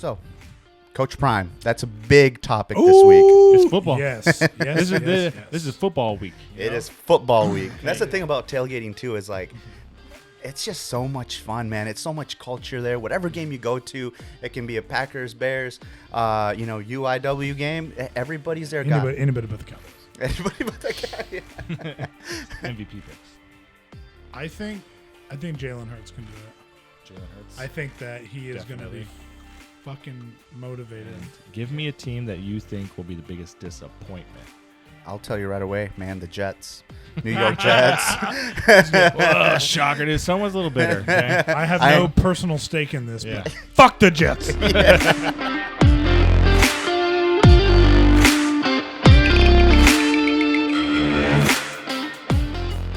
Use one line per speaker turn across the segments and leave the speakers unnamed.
So, Coach Prime, that's a big topic this week.
It's football.
Yes.
This is football week.
It is football week. That's the thing about tailgating, too, is like, it's just so much fun, man. It's so much culture there. Whatever game you go to, it can be a Packers, Bears, UIW game. Everybody's there.
Anybody but the Cowboys.
Anybody but the guy. Yeah.
MVP picks.
I think Jalen Hurts can do it.
Jalen Hurts.
I think that he is going to
Definitely.
be fucking motivated.
Give me a team that you think will be the biggest disappointment.
I'll tell you right away, man. The Jets. New York Jets.
Whoa, shocker. Dude. Someone's a little bitter. Okay?
I have no personal stake in this,
Yeah.
but fuck the Jets.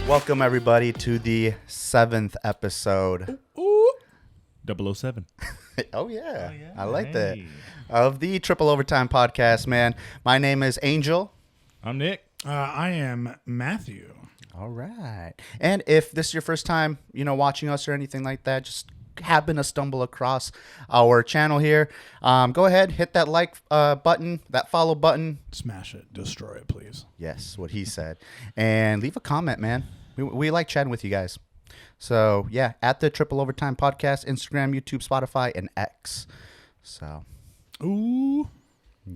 Welcome, everybody, to the 7th episode.
007.
Oh, yeah.
Oh, yeah.
I like that.
Hey.
Of the Triple Overtime Podcast, man. My name is Angel.
I'm Nick.
I am Matthew.
All right. And if this is your first time, watching us or anything like that, just happen to stumble across our channel here, go ahead, hit that like button, that follow button.
Smash it. Destroy it, please.
Yes, what he said. And leave a comment, man. We like chatting with you guys. So, yeah, at the Triple Overtime Podcast, Instagram, YouTube, Spotify, and X. So,
Ooh.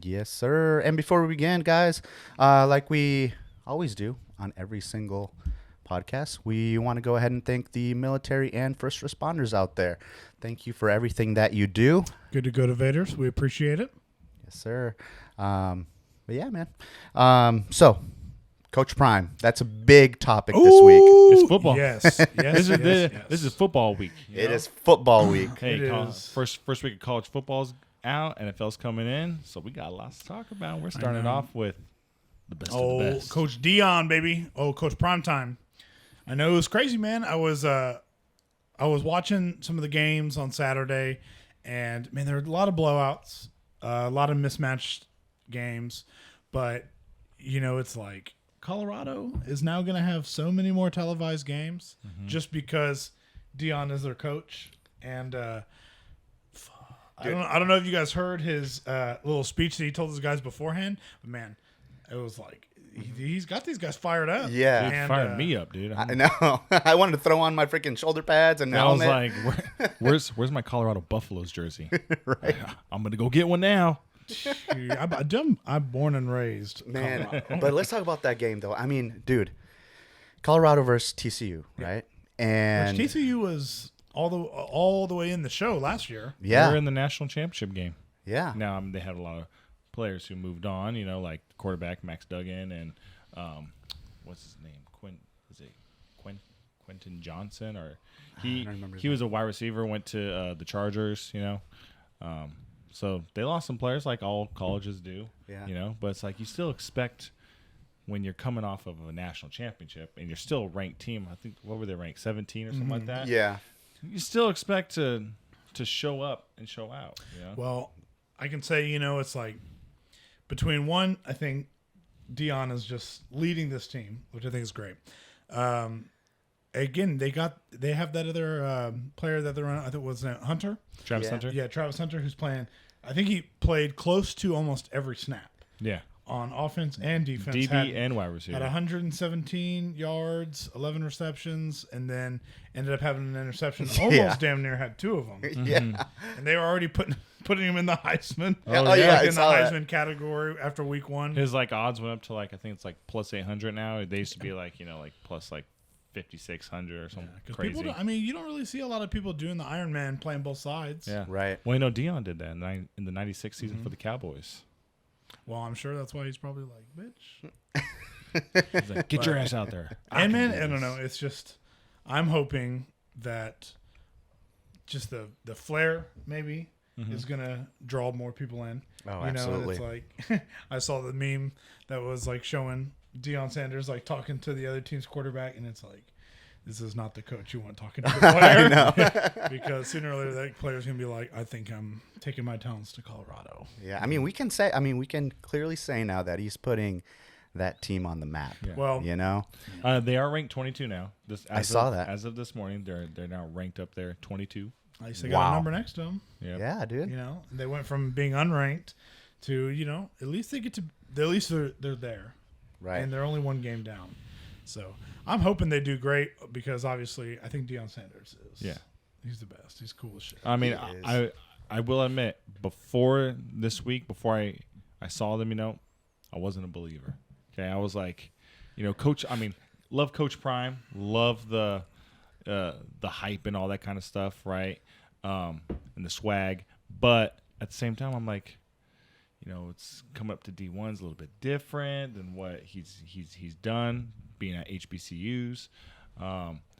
yes, sir. And before we begin, guys, like we always do on every single podcast, we want to go ahead and thank the military and first responders out there. Thank you for everything that you do.
Good to go to Vaders. We appreciate it.
Yes, sir. But yeah, man. So, Coach Prime, that's a big topic this week.
It's football.
Yes.
This is football week. you
It
know?
is football week.
Hey,
It
col-
is.
first week of college football's out, NFL's coming in, so we got lots to talk about. We're starting
know.
off with the best of
Oh,
the best.
Coach Deion, baby. Oh, Coach Primetime. I know it was crazy, man. I was watching some of the games on Saturday, and man, there were a lot of blowouts, a lot of mismatched games, but it's like Colorado is now going to have so many more televised games just because Deion is their coach, and I don't know if you guys heard his little speech that he told his guys beforehand, but man, it was like he's got these guys fired up.
Yeah.
Dude,
And,
fired me up, dude.
I know. I wanted to throw on my freaking shoulder pads and
I was
helmet.
like, where's my Colorado Buffaloes jersey?
Right.
I'm gonna go get one now.
I'm born and raised
Man,
Colorado.
but let's talk about that game, though. I mean, dude, Colorado versus TCU, right? And
Which TCU was all the way in the show last year.
yeah,
They're in the national championship game.
yeah,
Now they had a lot of players who moved on, like quarterback Max Duggan and what's his name? Quentin Johnson, or
I don't remember his
he was a wide receiver, went to the Chargers, so they lost some players like all colleges do,
Yeah.
but it's like you still expect when you're coming off of a national championship and you're still a ranked team. I think what were they ranked 17 or something like that?
yeah.
You still expect to show up and show out.
Well, I can say, it's like between one, I think Deion is just leading this team, which I think is great. Again, they have that other player that they're on. I think it was Hunter.
Travis
Yeah.
Hunter.
Yeah, Travis Hunter, who's playing. I think he played close to almost every snap
Yeah.
on offense and defense.
DB and wide receiver.
Had 117 yards, 11 receptions, and then ended up having an interception. Almost damn near had two of them.
Yeah.
And they were already putting him in the Heisman.
Oh, yeah,
Like
I
in the
saw that.
Heisman category after week one.
His odds went up to I think it's plus 800 now. They used to be plus 5,600 or something crazy.
People you don't really see a lot of people doing the Iron Man playing both sides.
Yeah.
Right.
Well, Deion did that in the 96 season for the Cowboys.
Well, I'm sure that's why he's probably like, bitch.
He's like, get your ass out there.
And man, I don't know. It's just, I'm hoping that just the flair maybe is gonna draw more people in.
Oh,
And
absolutely.
it's like I saw the meme that was like showing Deion Sanders like talking to the other team's quarterback, and it's like, this is not the coach you want talking to the player.
know.
Because sooner or later that player's gonna be like, I think I'm taking my talents to Colorado.
Yeah. we can clearly say now that he's putting that team on the map.
Yeah.
Well,
They are ranked 22 now.
I saw that.
As of this morning, they're now ranked up there 22.
At least they got a number next to them.
Yep.
Yeah, dude.
They went from being unranked to, at least they get to, at least they're there.
Right.
And they're only one game down. So I'm hoping they do great because obviously I think Deion Sanders is.
Yeah.
He's the best. He's cool as shit.
I mean, I will admit, before this week, before I saw them, I wasn't a believer. Okay, I was like, Coach. I mean, love Coach Prime, love the hype and all that kind of stuff, right? And the swag, but at the same time, I'm like, it's come up to D1's a little bit different than what he's done being at HBCUs.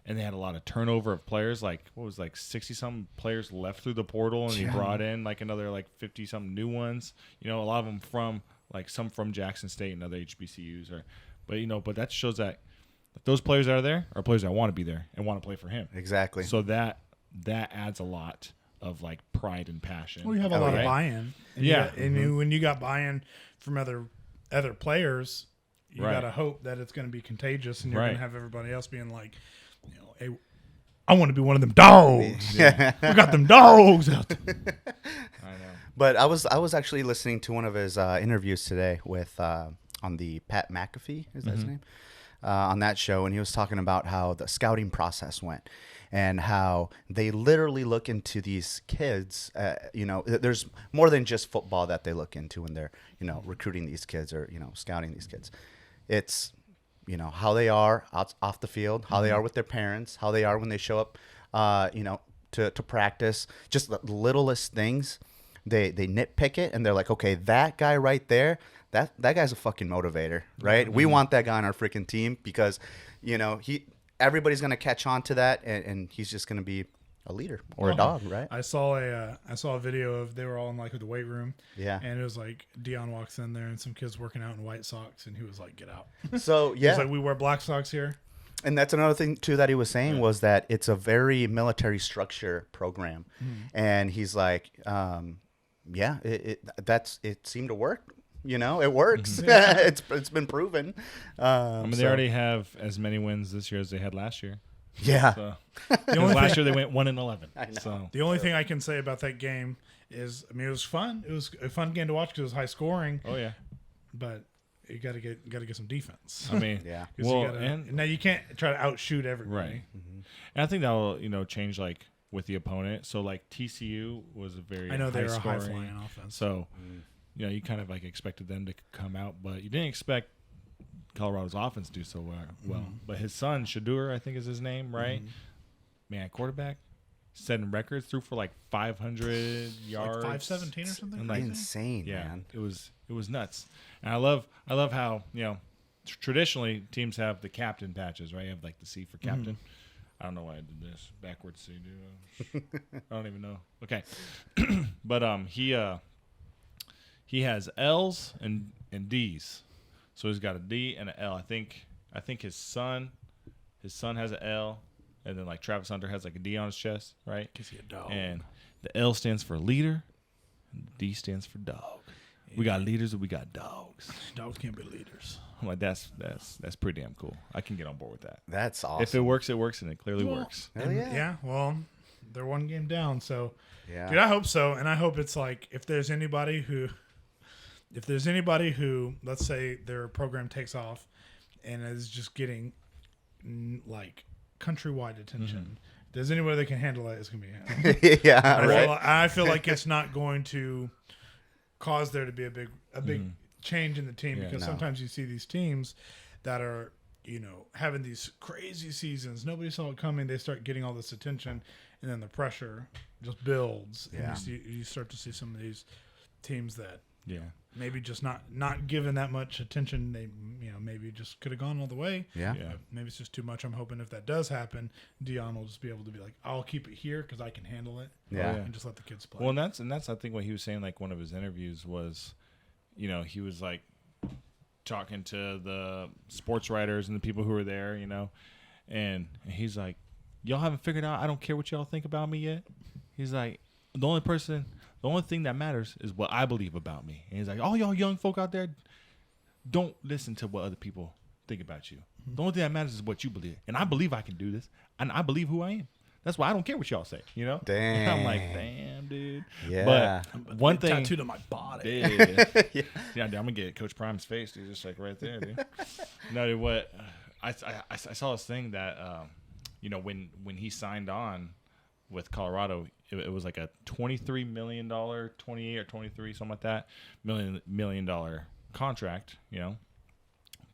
And they had a lot of turnover of players. Like, 60-something players left through the portal, and he brought in like another 50-something new ones. A lot of them from some from Jackson State and other HBCUs. But that shows that those players that are there are players that want to be there and want to play for him.
Exactly.
So that adds a lot of pride and passion.
Well, you have a lot of buy-in. And when you got buy-in from other players, you got to hope that it's going to be contagious, and you're going to have everybody else being like, hey, I want to be one of them dogs. Yeah. We got them dogs out there.
I know.
But I was actually listening to one of his interviews today with on the Pat McAfee, is that his name? On that show, and he was talking about how the scouting process went and how they literally look into these kids. There's more than just football that they look into when they're recruiting these kids or scouting these kids. It's how they are off the field, how they are with their parents, how they are when they show up to practice. Just the littlest things, they nitpick it, and they're like, okay, that guy right there, that guy's a fucking motivator, right? Mm-hmm. We want that guy on our freaking team because everybody's gonna catch on to that, and he's just gonna be a leader or a dog, right?
I saw a video of they were all in the weight room.
Yeah.
And it was Deion walks in there and some kids working out in white socks, and he was like, "Get out."
So yeah,
he was we wear black socks here. And
that's another thing too that he was saying was that it's a very military structure program, and he's like, it seemed to work. It works. It's been proven.
They already have as many wins this year as they had last year.
Yeah.
So, last year they went 1-11.
I know.
So.
The only thing I can say about that game is, it was fun. It was a fun game to watch because it was high scoring.
Oh yeah.
But you got to get some defense.
I mean,
yeah.
Well, now you can't try to outshoot everybody.
Right. Mm-hmm. And I think that will change with the opponent. So TCU was a very
they were a high
scoring
flying offense.
So you kind of expected them to come out, but you didn't expect Colorado's offense to do so well. But his son, Shadur, I think is his name, right? Man, quarterback, setting records, threw for 500 yards,
517 or something.
And insane,
yeah,
man.
It was nuts. And I love how traditionally teams have the captain patches, right? You have the C for captain. I don't know why I did this backwards. C, I don't even know. Okay, but he has L's and D's. So he's got a D and an L. I think his son has an L, and then Travis Hunter has a D on his chest, right?
Because he's a dog.
And the L stands for leader, and the D stands for dog. Yeah. We got leaders and we got dogs.
Dogs can't be leaders.
I'm like, that's pretty damn cool. I can get on board with that.
That's awesome.
If it works, it works, and it clearly works.
Hell yeah.
Yeah. Well, they're one game down, so
yeah.
Dude, I hope so, and I hope it's if there's anybody who, let's say their program takes off and is just getting countrywide attention, if there's anybody that can handle it, it's gonna be him.
Yeah, right.
I feel like it's not going to cause there to be a big change in the team, because sometimes you see these teams that are having these crazy seasons. Nobody saw it coming. They start getting all this attention, and then the pressure just builds.
Yeah.
And you start to see some of these teams that
maybe just not given that much attention. They, maybe just could have gone all the way.
Yeah.
Maybe it's just too much. I'm hoping if that does happen, Deion will just be able to be like, I'll keep it here because I can handle it.
Yeah.
And just let the kids play.
Well, and that's I think what he was saying. Like one of his interviews was, he was like talking to the sports writers and the people who were there, and he's like, y'all haven't figured out. I don't care what y'all think about me yet. He's like, the only thing that matters is what I believe about me. And he's like, all y'all young folk out there, don't listen to what other people think about you. The only thing that matters is what you believe. And I believe I can do this. And I believe who I am. That's why I don't care what y'all say, you know?
Dang.
I'm like, damn, dude.
Yeah.
But one thing.
tattooed on my body.
Dude, yeah, dude, I'm going to get Coach Prime's face, dude, just like right there, dude. No, dude, what? I saw this thing that, you know, when he signed on with Colorado, it was like a $23 million, 28 or 23, something like that, million dollar contract, you know?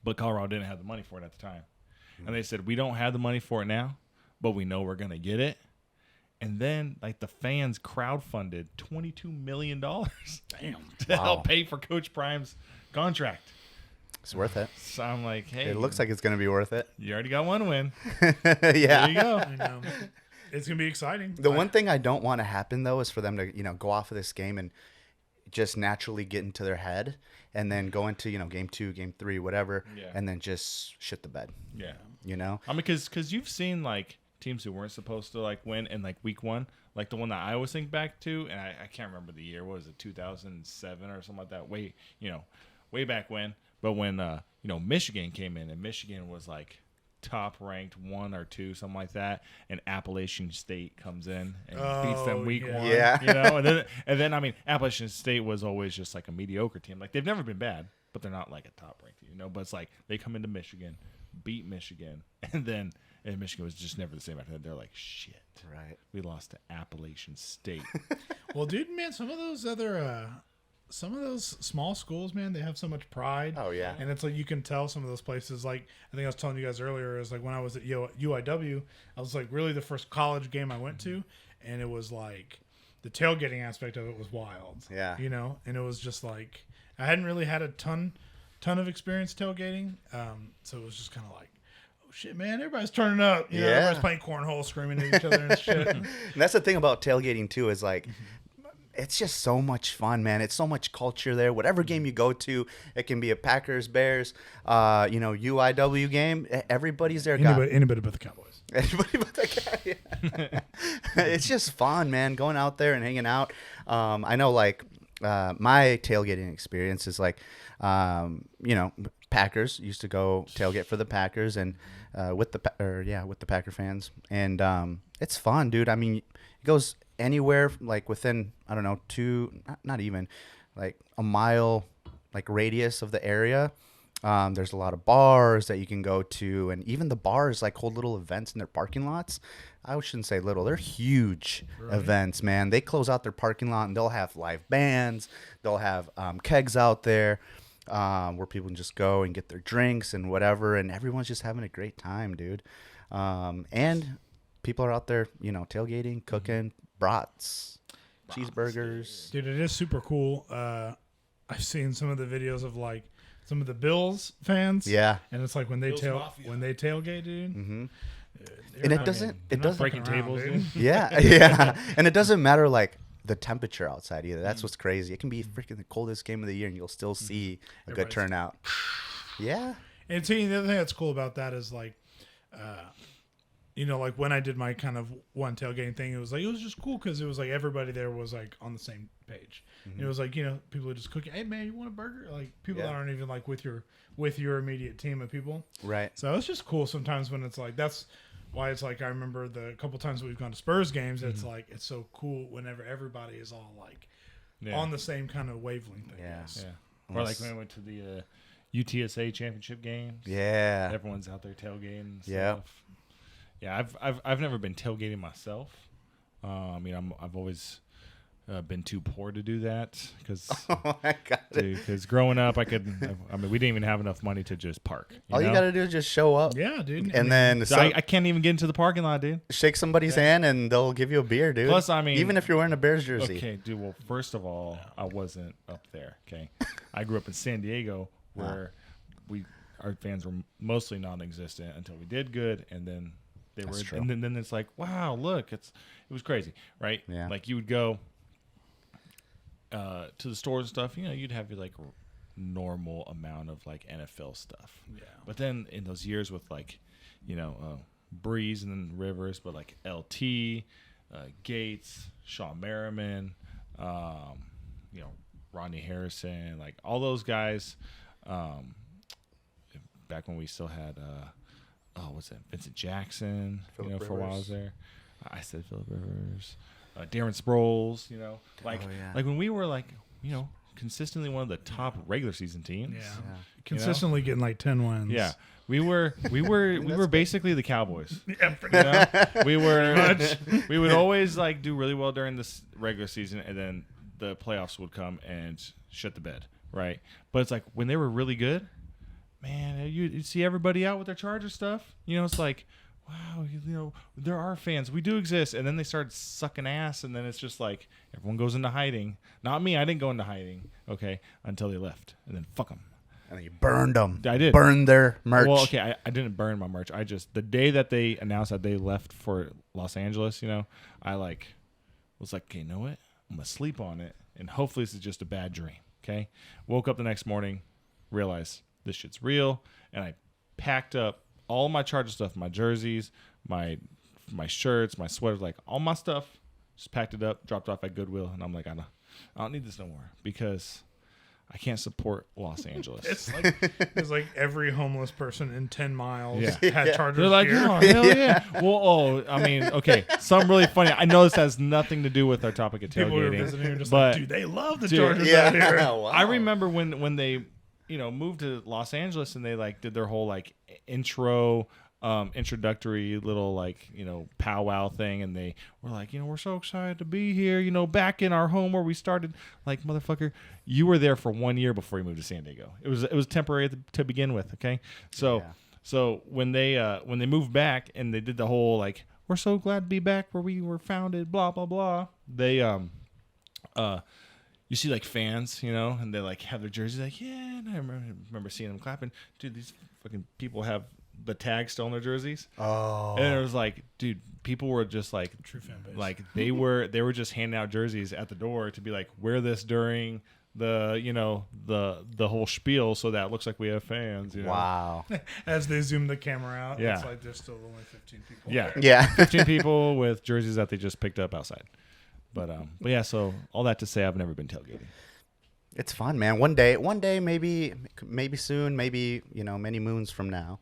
But Colorado didn't have the money for it at the time. And they said, we don't have the money for it now, but we know we're going to get it. And then, like, the fans crowdfunded $22 million to help pay for Coach Prime's contract.
It's worth it.
So I'm like, hey.
It looks like it's going to be worth it.
You already got one win.
Yeah.
There you go.
I know. It's going to be exciting.
The one thing I don't want to happen, though, is for them to, you know, go off of this game and just naturally get into their head and then go into, you know, game 2, game 3, whatever, and then just shit the bed.
Yeah.
You know?
I mean, because you've seen, like, teams who weren't supposed to, like, win in, like, week 1. Like, the one that I always think back to, and I can't remember the year. What was it, 2007 or something like that? Way back when. But when, you know, Michigan came in, and Michigan was, like, top ranked 1 or 2, something like that, and Appalachian State comes in and beats them week 1.
Yeah.
You know, and then I mean, Appalachian State was always just like a mediocre team. Like, they've never been bad, but they're not like a top ranked team, you know. But it's like they come into Michigan, beat Michigan, and Michigan was just never the same after that. They're like, shit,
Right.
we lost to Appalachian State.
Well, dude, man, some of those small schools, man, they have so much pride.
Oh, yeah.
And it's like you can tell some of those places. Like, I think I was telling you guys earlier, is like when I was at UIW, I was like really the first college game I went to, and it was like the tailgating aspect of it was wild.
Yeah.
You know, and it was just like I hadn't really had a ton of experience tailgating, so it was just kind of like, oh shit, man, everybody's turning up. You know,
Yeah.
everybody's playing cornhole, screaming at each other and shit.
And that's the thing about tailgating, too, is like, it's just so much fun, man. It's so much culture there. Whatever game you go to, it can be a Packers, Bears, you know, UIW game. Everybody's there.
Anybody but the Cowboys.
Everybody but that guy. Yeah. It's just fun, man, going out there and hanging out. I know, like, my tailgating experience is like, you know, Packers used to go tailgate for the Packers and with the Packer fans, and it's fun, dude. I mean, it goes anywhere like within, I don't know, not even like a mile like radius of the area. There's a lot of bars that you can go to, and even the bars like hold little events in their parking lots. I shouldn't say little; they're huge events, man. They close out their parking lot and they'll have live bands. They'll have kegs out there where people can just go and get their drinks and whatever, and everyone's just having a great time, dude. And people are out there, you know, tailgating, cooking, brats, cheeseburgers.
Dude, it is super cool. I've seen some of the videos of like some of the Bills fans.
Yeah.
And it's like when they tailgate, dude.
Mm-hmm. And it doesn't
Breaking tables, dude.
Yeah, yeah. And it doesn't matter like the temperature outside either. That's what's crazy. It can be freaking the coldest game of the year and you'll still see a good turnout. Yeah.
And see, the other thing that's cool about that is like, you know, like when I did my kind of one tailgating thing, it was just cool because it was like everybody there was like on the same page. And it was like, you know, people are just cooking. Hey man, you want a burger? Like people that aren't even like with your immediate team of people.
Right.
So it's just cool sometimes when it's like, that's why it's like, I remember the couple times we've gone to Spurs games, it's like, it's so cool whenever everybody is all like on the same kind of wavelength.
Yeah. Or like when I went to the UTSA championship games.
Yeah.
Everyone's out there tailgating and
Yeah.
stuff. Yeah, I've never been tailgating myself. I mean, I've always been too poor to do that because growing up, we didn't even have enough money to just park.
All you gotta do is just show up.
Yeah, dude.
And then
I can't even get into the parking lot, dude.
shake somebody's hand and they'll give you a beer, dude.
Plus, I mean,
even if you're wearing a Bears jersey.
Okay, dude. Well, first of all, I wasn't up there. Okay, I grew up in San Diego where our fans were mostly non-existent until we did good, and then they were.
true.
And then it's like, wow, look, it was crazy, right?
Yeah.
Like you would go to the stores and stuff. You know, you'd have your like normal amount of like NFL stuff.
Yeah.
But then in those years with like, you know, Breeze and then Rivers, but like LT, Gates, Sean Merriman, you know, Rodney Harrison, like all those guys. Back when we still had, what's that? Vincent Jackson,
Phillip
you know, for a while I
Rivers.
was there. I said Phillip Rivers, Darren Sproles. You know, like when we were like, you know, consistently one of the top regular season teams.
Yeah. Consistently getting like 10 wins.
Yeah. We were basically the Cowboys.
Yeah,
You know? We would always like do really well during this regular season, and then the playoffs would come and shut the bed, right? But it's like when they were really good, man, you'd see everybody out with their Charger stuff. You know, it's like, wow, you know, there are fans. We do exist. And then they started sucking ass, and then it's just like everyone goes into hiding. Not me. I didn't go into hiding, okay, until they left. And then fuck them.
And then you burned them.
I did.
Burned their merch.
Well, okay, I didn't burn my merch. I just, the day that they announced that they left for Los Angeles, you know, I like was like, okay, you know what? I'm going to sleep on it, and hopefully this is just a bad dream, okay? Woke up the next morning, realized this shit's real, and I packed up all my Charger stuff, my jerseys, my shirts, my sweaters, like all my stuff, just packed it up, dropped off at Goodwill, and I'm like, I don't need this no more because I can't support Los Angeles.
It's like every homeless person in 10 miles
Yeah.
had Chargers
They're like,
gear.
oh, hell yeah. Well, I mean, okay, something really funny. I know this has nothing to do with our topic of
People were
tailgating.
visiting and just
but
like, dude, they love the
Dude,
Chargers
yeah.
out here.
Wow.
I remember when they, you know, moved to Los Angeles and they like did their whole like introductory little like, you know, powwow thing, and they were like, you know, we're so excited to be here, you know, back in our home where we started. Like, motherfucker, you were there for 1 year before you moved to San Diego. It was temporary to begin with, okay? So when they moved back and they did the whole like, we're so glad to be back where we were founded, blah blah blah. They you see like fans, you know, and they like have their jerseys like, yeah, and I remember seeing them clapping. Dude, these fucking people have the tag still on their jerseys.
Oh.
And it was like, dude, people were just like,
True fan base.
like they were just handing out jerseys at the door to be like, wear this during the, you know, the whole spiel so that it looks like we have fans. You know?
Wow.
As they zoom the camera out,
Yeah.
it's like there's still only 15 people.
Yeah.
there.
Yeah.
15 people with jerseys that they just picked up outside. But yeah, so all that to say, I've never been tailgating.
It's fun, man. One day, maybe soon, maybe, you know, many moons from now,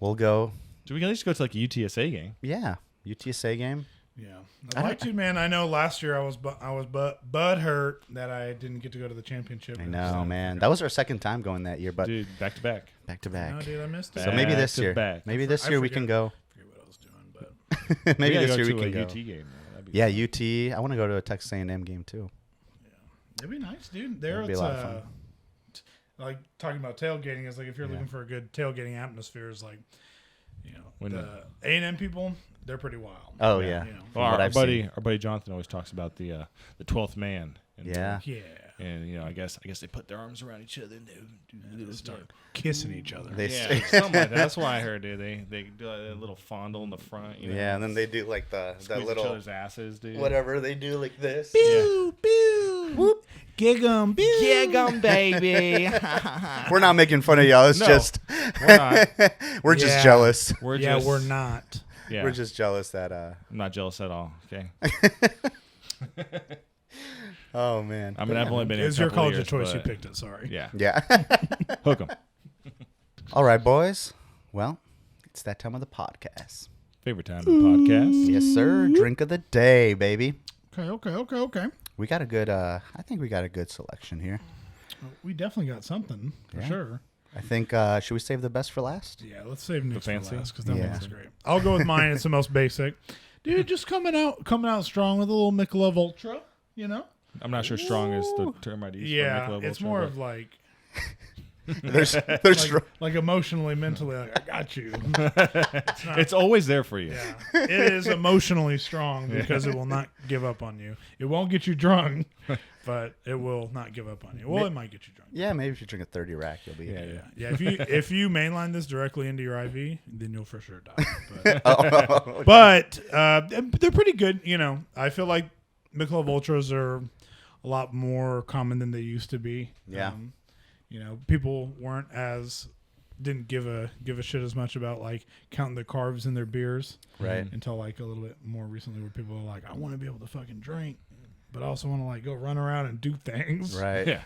we'll go.
So we can at least go to like a UTSA game.
Yeah. UTSA game.
Yeah, I'd like to, man. I know last year I was butt hurt that I didn't get to go to the championship.
I know, man. That was our second time going that year, but
Dude, back to back.
back to back.
No, dude, I missed it.
So maybe this
Back to
year.
back.
Maybe this
I
year we
forget.
can go.
I forget what I was doing, but
Maybe
gotta
this year
go
we
to
can
a
go.
UT game. Man. That'd be
Yeah,
fun.
UT. I want to go to a Texas A&M game too.
it'd be nice, dude. There,
It'd be
it's
a lot of fun.
like talking about tailgating is like if you're
Yeah.
looking for a good tailgating atmosphere, is like, you know,
When
the A&M people, they're pretty wild.
Oh yeah.
You know.
Well,
From what
our
I've
buddy
seen.
Jonathan always talks about the 12th man. And,
Yeah.
Yeah,
And you know, I guess they put their arms around each other and they do little
start kissing each other.
They
Yeah, something like that. That's what I heard, dude. They do a little fondle in the front. You know,
yeah, and then they do like that
squeeze each
little
other's asses, dude.
whatever they do like this.
Yeah.
Whoop, gig 'em,
Gig 'em, baby.
We're not making fun of y'all. It's
No,
just
we're not.
we're just
Yeah.
jealous.
We're
Yeah,
just,
we're not.
Yeah,
We're just jealous that
I'm not jealous at all. Okay,
oh man.
I mean, I've only been in a
It's your
couple
college
years,
of choice. You
but
picked it. Sorry.
Yeah,
Yeah.
hook 'em.
All right, boys. Well, it's that time of the podcast.
Favorite time of the podcast.
Yes, sir. Drink of the day, baby.
Okay.
We got a good I think we got a good selection here.
We definitely got something for
Yeah.
sure.
I think should we save the best for last?
Yeah, let's save Nick's for
fancy?
last because that
Yeah.
one's great. I'll go with mine. It's the most basic. Dude, just coming out strong with a little Michelob Ultra, you know?
I'm not sure strong is the term I'd use. for
Yeah,
Michelob
it's
Ultra,
more
but-
of like
There's
like emotionally, mentally, like, I got you.
It's always there for you.
Yeah, it is emotionally strong because it will not give up on you. It won't get you drunk, but it will not give up on you. Well, it might get you drunk.
yeah, maybe if you drink a 30 rack, you'll be
Yeah. If you mainline this directly into your IV, then you'll for sure die. But,
Oh,
but they're pretty good. You know, I feel like Michelob Ultras are a lot more common than they used to be.
Yeah.
You know, people didn't give a shit as much about like counting the carbs in their beers,
right.
until like a little bit more recently, where people are like, I want to be able to fucking drink, but I also want to like go run around and do things.
Right.
Yeah.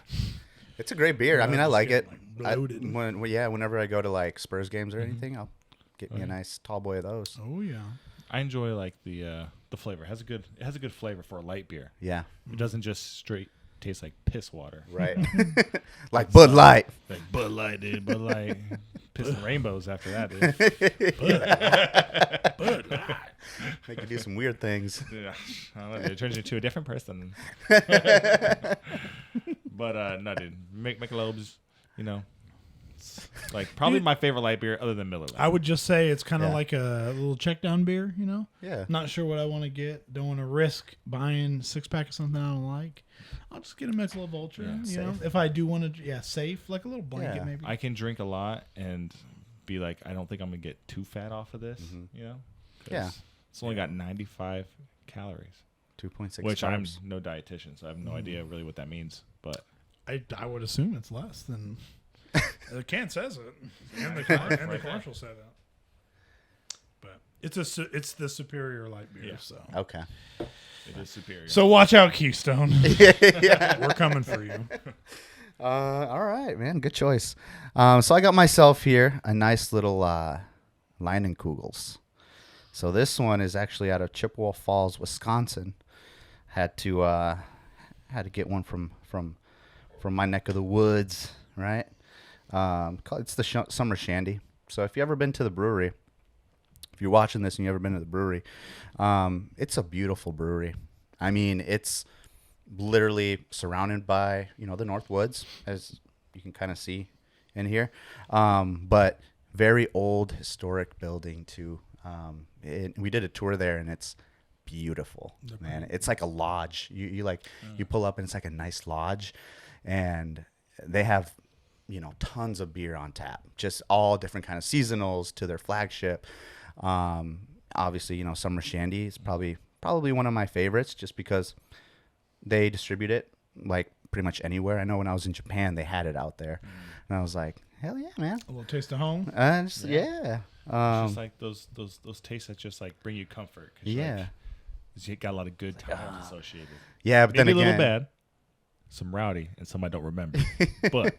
It's a great beer. I mean, I
just
like
get,
it.
like, bloated.
Whenever I go to like Spurs games or anything, I'll get me a nice tall boy of those.
Oh yeah.
I enjoy like the flavor. It has a good flavor for a light beer.
Yeah.
It doesn't just straight taste like piss water.
Right. Like Bud Light.
Like Bud Light, dude. Bud Light. Piss and rainbows after that, dude.
Bud Light.
Make you do some weird things.
Yeah, I don't know, dude. It turns you into a different person. But no, dude. Michelob's, you know, it's like probably my favorite light beer other than Miller Lite.
I would just say it's kind of
Yeah.
like a little check down beer, you know?
Yeah.
Not sure what I want to get. Don't want to risk buying 6-pack of something I don't like. I'll just get a Michelob Ultra, you know?
safe.
If I do want to, safe, like a little blanket
Yeah.
maybe.
I can drink a lot and be like, I don't think I'm gonna get too fat off of this. You know? 'Cause
Yeah.
It's only got 95 calories,
2.6
which I'm
carbs.
no dietitian, so I have no idea really what that means. But
I would assume it's less than.
The can says it, and the commercial said it. But it's the superior light beer.
Yeah.
So
Okay.
it is superior.
So watch out, Keystone.
we're coming for you.
All right, man. Good choice. So I got myself here a nice little Leinenkugels. So this one is actually out of Chippewa Falls, Wisconsin. Had to get one from my neck of the woods, right? It's the Summer Shandy. So if you ever been to the brewery, if you're watching this and you ever been to the brewery, it's a beautiful brewery. I mean, it's literally surrounded by, the North Woods, as you can kind of see in here. But very old historic building too. We did a tour there and it's beautiful, man. It's like a lodge. You pull up and it's like a nice lodge, and they have, tons of beer on tap, just all different kind of seasonals to their flagship. Obviously, Summer Shandy is probably one of my favorites just because they distribute it like pretty much anywhere. I know when I was in Japan, they had it out there, and I was like, hell yeah, man.
A little taste of home.
Yeah.
It's just like those tastes that just like bring you comfort. 'Cause
Yeah.
you got a lot of good times associated.
Yeah, but
Maybe
then
a
again,
little bad, some rowdy, and some I don't remember. But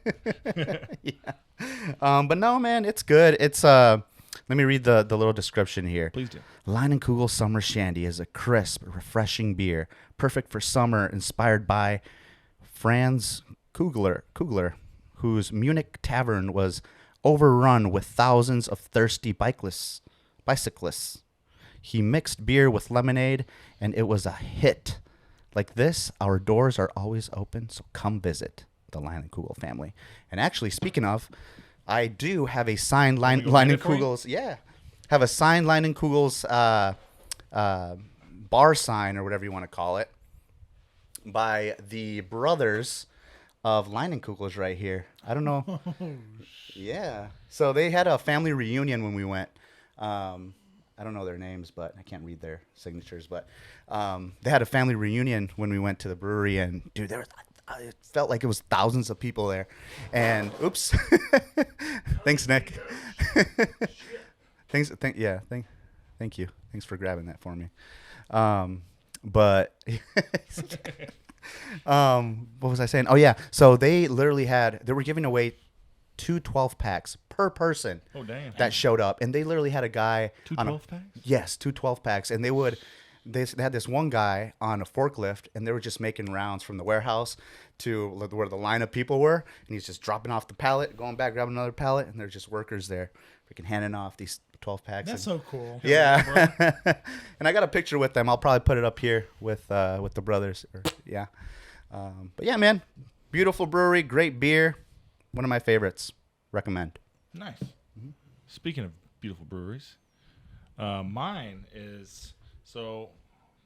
but no, man, it's good. It's let me read the little description here.
please do.
Leinenkugel Summer Shandy is a crisp, refreshing beer, perfect for summer, inspired by Franz Kugler, whose Munich tavern was overrun with thousands of thirsty bicyclists. He mixed beer with lemonade, and it was a hit. Like this, our doors are always open, so come visit the Leinenkugel family. And actually, speaking of, I do have a signed
Want me to go get it for you?
Leinenkugels. Yeah, have a signed Leinenkugels bar sign or whatever you want to call it by the brothers of Leinenkugels right here. I don't know. Yeah. So they had a family reunion when we went. I don't know their names, but I can't read their signatures. But they had a family reunion when we went to the brewery, and dude, it felt like it was thousands of people there. And oops, thanks, Nick. Thank you. Thanks for grabbing that for me. But what was I saying? Oh yeah, so they were giving away 2 12-packs per person
Oh damn.
that showed up, and they literally had a guy
Two
on
12-packs?
Yes, 2 12-packs, and they had this one guy on a forklift, and they were just making rounds from the warehouse to where the line of people were, and he's just dropping off the pallet, going back, grabbing another pallet, and they're just workers there, freaking handing off these 12-packs.
That's so cool.
Yeah, and I got a picture with them. I'll probably put it up here with the brothers. Yeah, but yeah, man, beautiful brewery, great beer, one of my favorites. Recommend.
Nice. Speaking of beautiful breweries, mine is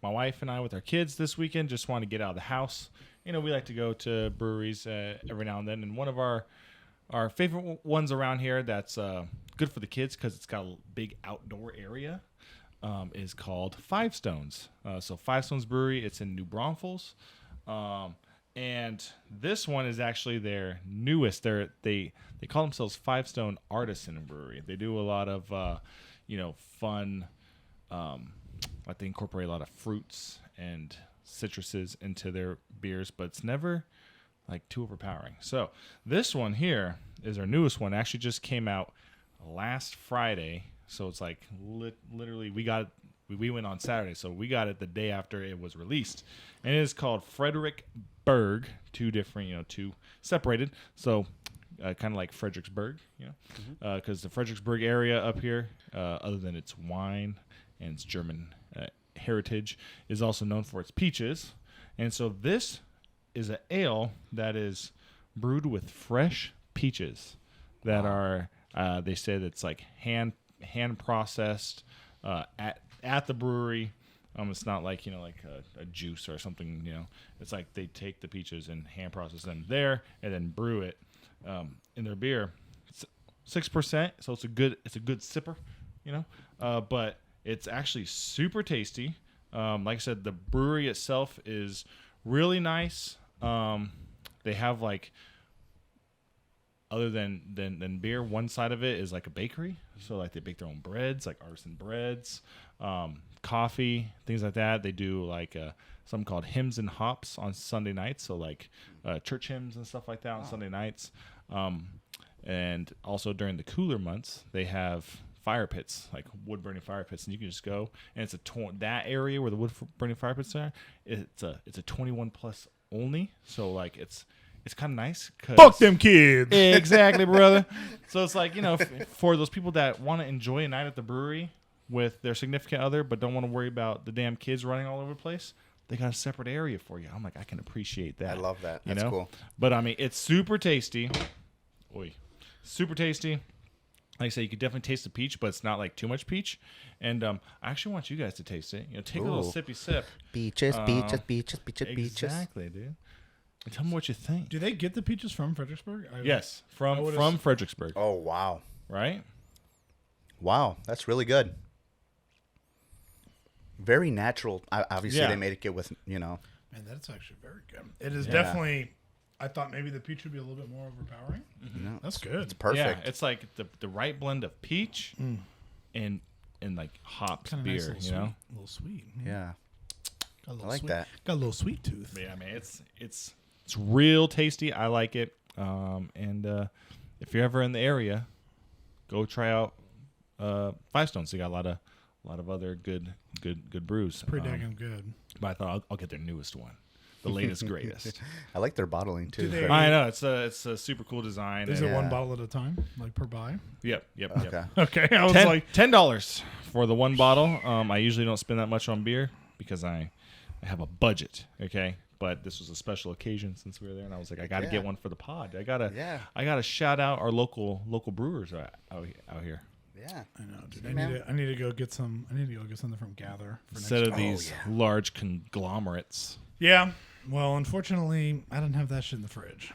my wife and I with our kids this weekend just want to get out of the house. We like to go to breweries every now and then, and one of our favorite ones around here that's good for the kids because it's got a big outdoor area is called Five Stones. So Five Stones Brewery, it's in New Braunfels. And this one is actually their newest. They call themselves Five Stone Artisan Brewery. They do a lot of fun. Like they incorporate a lot of fruits and citruses into their beers, but it's never like too overpowering. So this one here is our newest one. It actually just came out last Friday. So it's like literally we got we went on Saturday, so we got it the day after it was released, and it is called Fredericksburg. Two different, two separated. So kind of like Fredericksburg, because the Fredericksburg area up here, other than its wine and its German heritage, is also known for its peaches, and so this is an ale that is brewed with fresh peaches that are they say that's like hand processed at the brewery. It's not like like a juice or something. It's like they take the peaches and hand process them there and then brew it in their beer. It's 6%, so it's a good sipper. But it's actually super tasty. Like I said, the brewery itself is really nice. They have like, other than beer, one side of it is like a bakery. So like they bake their own breads, like artisan breads, coffee, things like that. They do like something called hymns and hops on Sunday nights. So like church hymns and stuff like that on Sunday nights. And also during the cooler months, they have fire pits, like wood burning fire pits, and you can just go, and it's that area where the wood burning fire pits are. It's a 21 plus only, so like it's kind of nice.
Fuck them kids.
Exactly, brother. So it's like for those people that want to enjoy a night at the brewery with their significant other, but don't want to worry about the damn kids running all over the place, they got a separate area for you. I'm like, I can appreciate that.
I love that. That's cool.
But I mean, it's super tasty. Super tasty. Like I say, you could definitely taste the peach, but it's not like too much peach. And I actually want you guys to taste it. Take a little sippy sip.
Peaches.
Exactly, dude. And tell me what you think.
Do they get the peaches from Fredericksburg?
Yes, from Fredericksburg.
Oh, wow.
Right?
Wow, that's really good. Very natural. Obviously, they made it good with,
Man, that's actually very good. It is definitely... I thought maybe the peach would be a little bit more overpowering.
No,
that's good.
It's perfect.
Yeah, it's like the right blend of peach and like hopped beer,
nice, a little sweet.
Yeah.
Got a little
I like
sweet.
that.
Got a little sweet tooth.
But yeah, man, it's real tasty. I like it. And if you're ever in the area, go try out Five Stones. They got a lot of other good brews.
Pretty dang good.
But I thought I'll get their newest one. The latest, greatest.
I like their bottling too.
I know it's a super cool design.
Is it one bottle at a time, like per buy?
Yep.
Okay.
Okay. I was like
$10 for the one bottle. I usually don't spend that much on beer because I have a budget. Okay, but this was a special occasion since we were there, and I was like, I got to get one for the pod. I gotta shout out our local brewers out here.
Yeah,
I know, dude. I need to go get some. I need to go get something from Gather for
instead
next
of these large conglomerates.
Yeah. Well, unfortunately, I didn't have that shit in the fridge.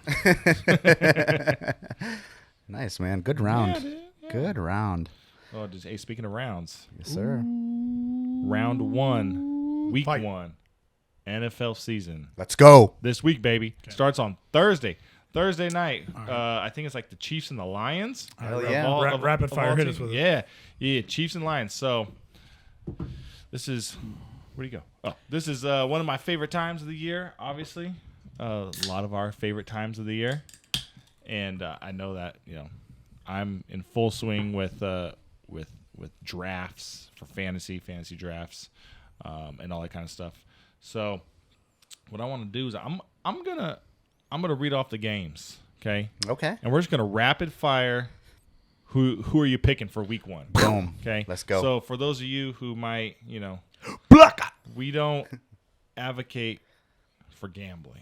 Nice, man. Good round.
Yeah, dude, yeah.
Good round.
Oh, hey, speaking of rounds,
Yes, sir.
round 1, week
Fight.
1, NFL season.
Let's go.
This week, baby.
Okay.
Starts on Thursday night.
Right.
I think it's like the Chiefs and the Lions.
Hell
Of
yeah.
all-
Rapid
of
fire
all
hit us
teams.
with it.
Yeah, Chiefs and Lions. So this is where do you go? Oh, this is one of my favorite times of the year. Obviously, a lot of our favorite times of the year, and I know that I'm in full swing with drafts for fantasy drafts, and all that kind of stuff. So what I want to do is I'm gonna read off the games, okay?
Okay.
And we're just gonna rapid fire. Who are you picking for week 1?
Boom.
Okay,
Let's go.
So for those of you who might, we don't advocate for gambling,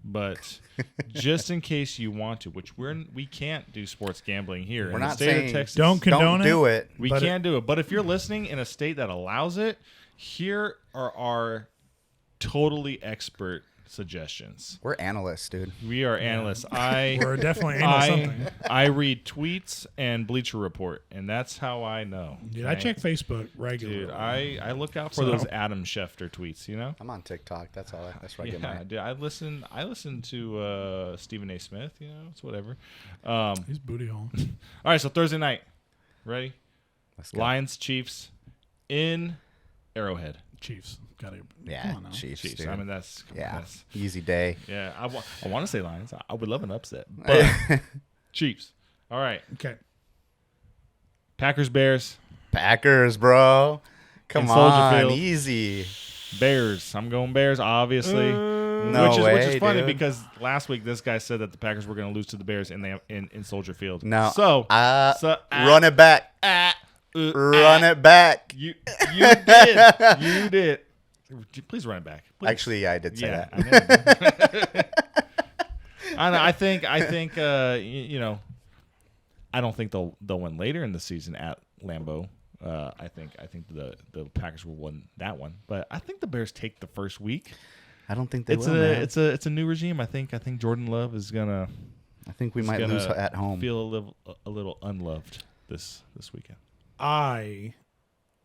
but just in case you want to, which we can't do sports gambling here
We're
in the
not
state
saying
of Texas.
Don't condone
Don't do it.
We
but
can't do it. But if you're listening in a state that allows it, here are our totally expert suggestions.
We're analysts, dude.
We are analysts.
We're definitely anal something.
I read tweets and Bleacher Report, and that's how I know.
Dude, I check Facebook regularly.
Dude, I look out for those Adam Schefter tweets.
I'm on TikTok. That's all. That's where I get
Yeah,
my.
dude, I listen to Stephen A. Smith. It's whatever.
He's booty hole.
All right, so Thursday night, ready?
Let's go.
Lions Chiefs in Arrowhead.
Chiefs. Got it.
Yeah,
Come on now.
Chiefs.
Chiefs.
Dude.
I mean that's
Easy day.
yeah. I want to say Lions. I would love an upset, but Chiefs. All right,
Okay.
Packers Bears.
Packers, bro. Come
in Soldier
on,
Field.
easy.
Bears. I'm going Bears, obviously.
No
which
way,
is funny
dude.
because last week this guy said that the Packers were going to lose to the Bears in Soldier Field.
No.
So,
Run it back. Run it back.
You did. You did. Please run it back. Please.
Actually, yeah, I did say that.
I know. I think. You know, I don't think they'll win later in the season at Lambeau. I think the Packers will win that one, but I think the Bears take the first week.
I don't think they
It's
will. Man.
it's a new regime. I think Jordan Love is gonna.
I think we might lose at home.
Feel a little unloved this weekend.
I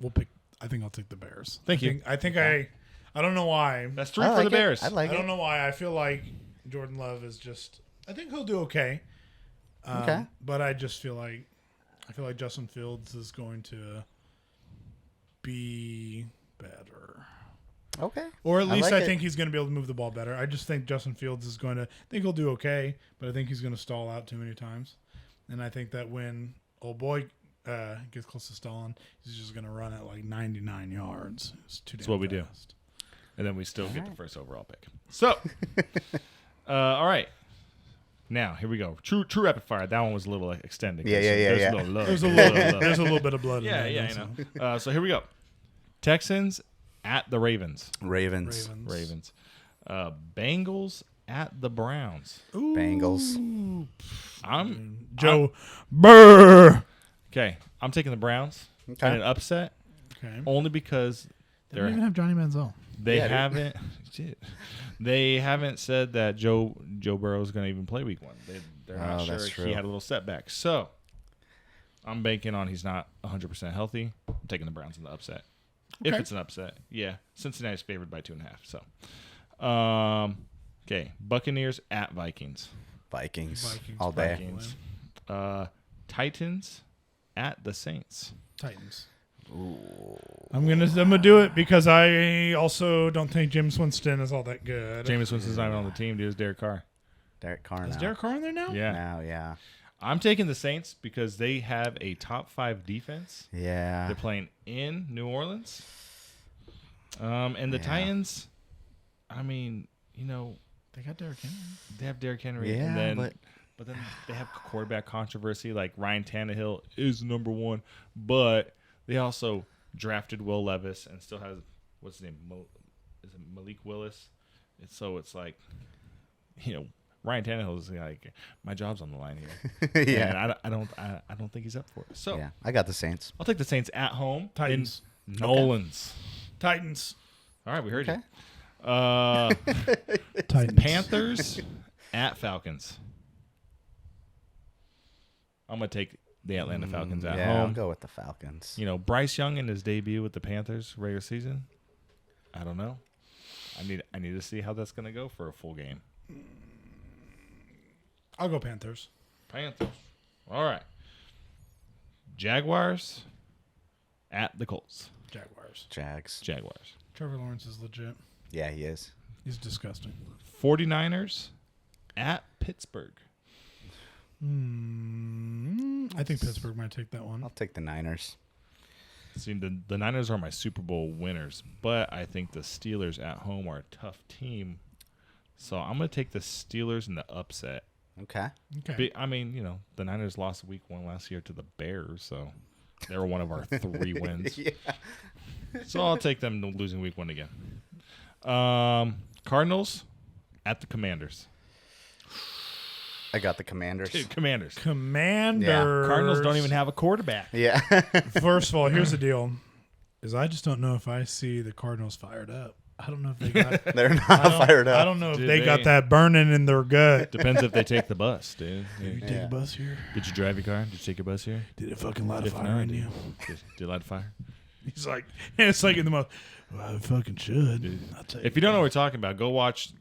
will pick. I think I'll take the Bears.
Thank you.
I think I don't know why.
That's 3
I
for
like
the
it.
Bears.
I like
I
it.
don't know why. I feel like Jordan Love is just. I think he'll do okay.
Okay.
But I just feel like Justin Fields is going to be better.
Okay.
Or at least
like
I
it.
think he's going to be able to move the ball better. I just think Justin Fields is going to. I think he'll do okay, but I think he's going to stall out too many times. And I think that when old boy gets close to stalling, he's just going to run at like 99 yards. It's too damn
That's what we do.
fast.
And then we still get the first overall pick. So, all right. Now, here we go. True rapid fire. That one was a little extended.
Yeah.
There's a little love.
There's a little, there's a little bit of blood in
Yeah,
there.
yeah,
so.
I know. So here we go. Texans at the Ravens.
Ravens.
Bengals at the Browns.
Bengals.
Joe Burr.
Okay, I'm taking the Browns
Okay.
in an upset
Okay.
only because
They don't even have Johnny Manziel.
they
Yeah, dude.
haven't shit. They haven't said that Joe Burrow is going to even play week 1. They're not
Oh,
sure.
that's true.
He had a little setback. So I'm banking on he's not 100% healthy. I'm taking the Browns in the upset. If
Okay.
it's an upset, yeah. Cincinnati's favored by 2.5. So, okay, Buccaneers at Vikings.
Vikings.
Vikings.
All day.
Vikings. Titans at the Saints.
Titans. I'm gonna do it because I also don't think Jameis Winston is all that good.
Jameis Winston's not on the team. Dude, it's Derek Carr.
Derek Carr
Is
now.
Derek Carr in there now?
Yeah,
Now, yeah.
I'm taking the Saints because they have a top 5 defense.
Yeah.
They're playing in New Orleans. And the
Yeah.
Titans, I mean, you know,
They got Derrick Henry.
they have Derrick Henry.
Yeah,
and then,
but-
but then they have quarterback controversy. Like Ryan Tannehill is number 1, but they also drafted Will Levis and still has, what's his name? Is it Malik Willis? It's like, you know, Ryan Tannehill is like, my job's on the line here.
Yeah.
And I don't think he's up for it. So
Yeah. I got the Saints.
I'll take the Saints at home.
Titans.
In Nolans.
Titans.
All right, we heard
Okay.
you.
Titans.
Panthers at Falcons. I'm gonna take the Atlanta Falcons at
Yeah, I'll
home.
go with the Falcons.
You know, Bryce Young in his debut with the Panthers regular season. I don't know. I need to see how that's gonna go for a full game.
I'll go Panthers.
Panthers. All right. Jaguars at the Colts.
Jaguars.
Jags.
Jaguars.
Trevor Lawrence is legit.
Yeah, he is.
He's disgusting.
49ers at Pittsburgh.
I think Pittsburgh might take that one.
I'll take the Niners.
See, the Niners are my Super Bowl winners, but I think the Steelers at home are a tough team. So I'm going to take the Steelers in the upset.
Okay.
Okay.
I mean, you know, the Niners lost week 1 last year to the Bears, so they were one of our 3 wins.
Yeah.
So I'll take them losing week 1 again. Cardinals at the Commanders.
I got the Commanders.
Dude, Commanders.
Commanders.
Cardinals don't even have a quarterback.
Yeah.
First of all, here's the deal: is I just don't know if I see the Cardinals fired up. I don't know if they got.
They're not
I don't-
fired up.
I don't know if
Dude,
they got
they-
that burning in their gut.
Depends if they take the bus, dude.
Did you take
Yeah.
a bus here?
Did you drive your car? Did you take your bus here?
Did it fucking light a
If
fire
not,
in you?
Did it light a fire?
He's like, and it's like in the most. Well, I fucking should. I'll tell
If you don't know what we're talking about, go watch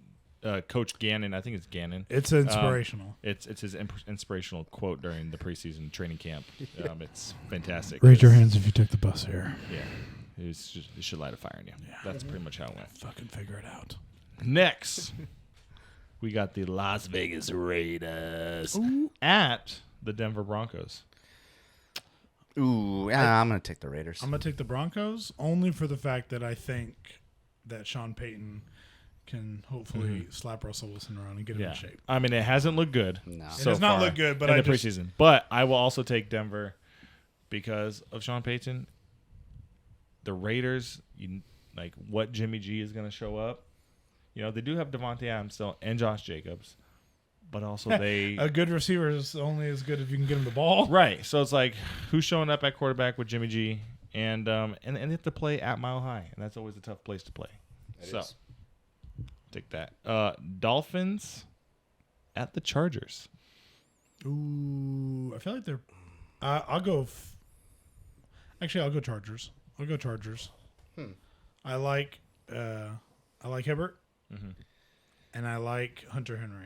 Coach Gannon. I think it's Gannon.
it's inspirational.
It's his inspirational quote during the preseason training camp. It's fantastic.
Raise your
It's-
hands if you took the bus here.
Yeah, it should light a fire in you.
Yeah.
That's pretty much how it went.
Fucking figure it out.
Next, we got the Las Vegas Raiders at the Denver Broncos.
Ooh, yeah, I'm gonna take the Raiders.
I'm gonna take the Broncos only for the fact that I think that Sean Payton can hopefully slap Russell Wilson around and get him in shape.
I mean, it hasn't looked good.
No.
So
It does not
far
look good, but
in
I
the
just-
preseason. But I will also take Denver because of Sean Payton. The Raiders, like what Jimmy G is going to show up. They do have Devontae Adams still and Josh Jacobs, but also they
A good receiver is only as good if you can get him the ball.
right. So it's like who's showing up at quarterback with Jimmy G, and they have to play at Mile High, and that's always a tough place to play. Take that. Dolphins at the Chargers.
Ooh, I feel like they're. I'll go. Actually, I'll go Chargers. I like Hibbert, and I like Hunter Henry.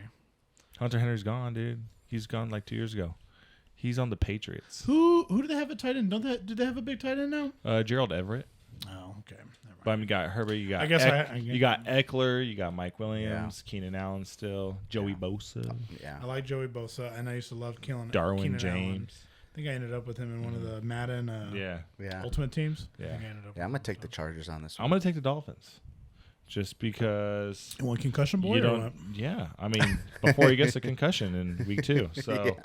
Hunter Henry's gone, dude. He's gone like 2 years ago. He's on the Patriots.
Who do they have a tight end? Do they have a big tight end now?
Gerald Everett.
Oh, okay. Never mind.
But I mean, you got Herbert. You got
I guess
you got Eckler. You got Mike Williams. Keenan Allen still. Joey Bosa.
Yeah.
I like Joey Bosa, and I used to love Keenan
Darwin
Allen.
James.
I think I ended up with him in one of the Madden
Yeah.
Ultimate Teams.
Yeah.
I think I ended up
Yeah, I'm
with
gonna
him,
take the Chargers on this one.
I'm gonna take the Dolphins, just because
so. One concussion boy.
you
or
don't.
what?
Yeah, I mean, before he gets a concussion in week 2. So,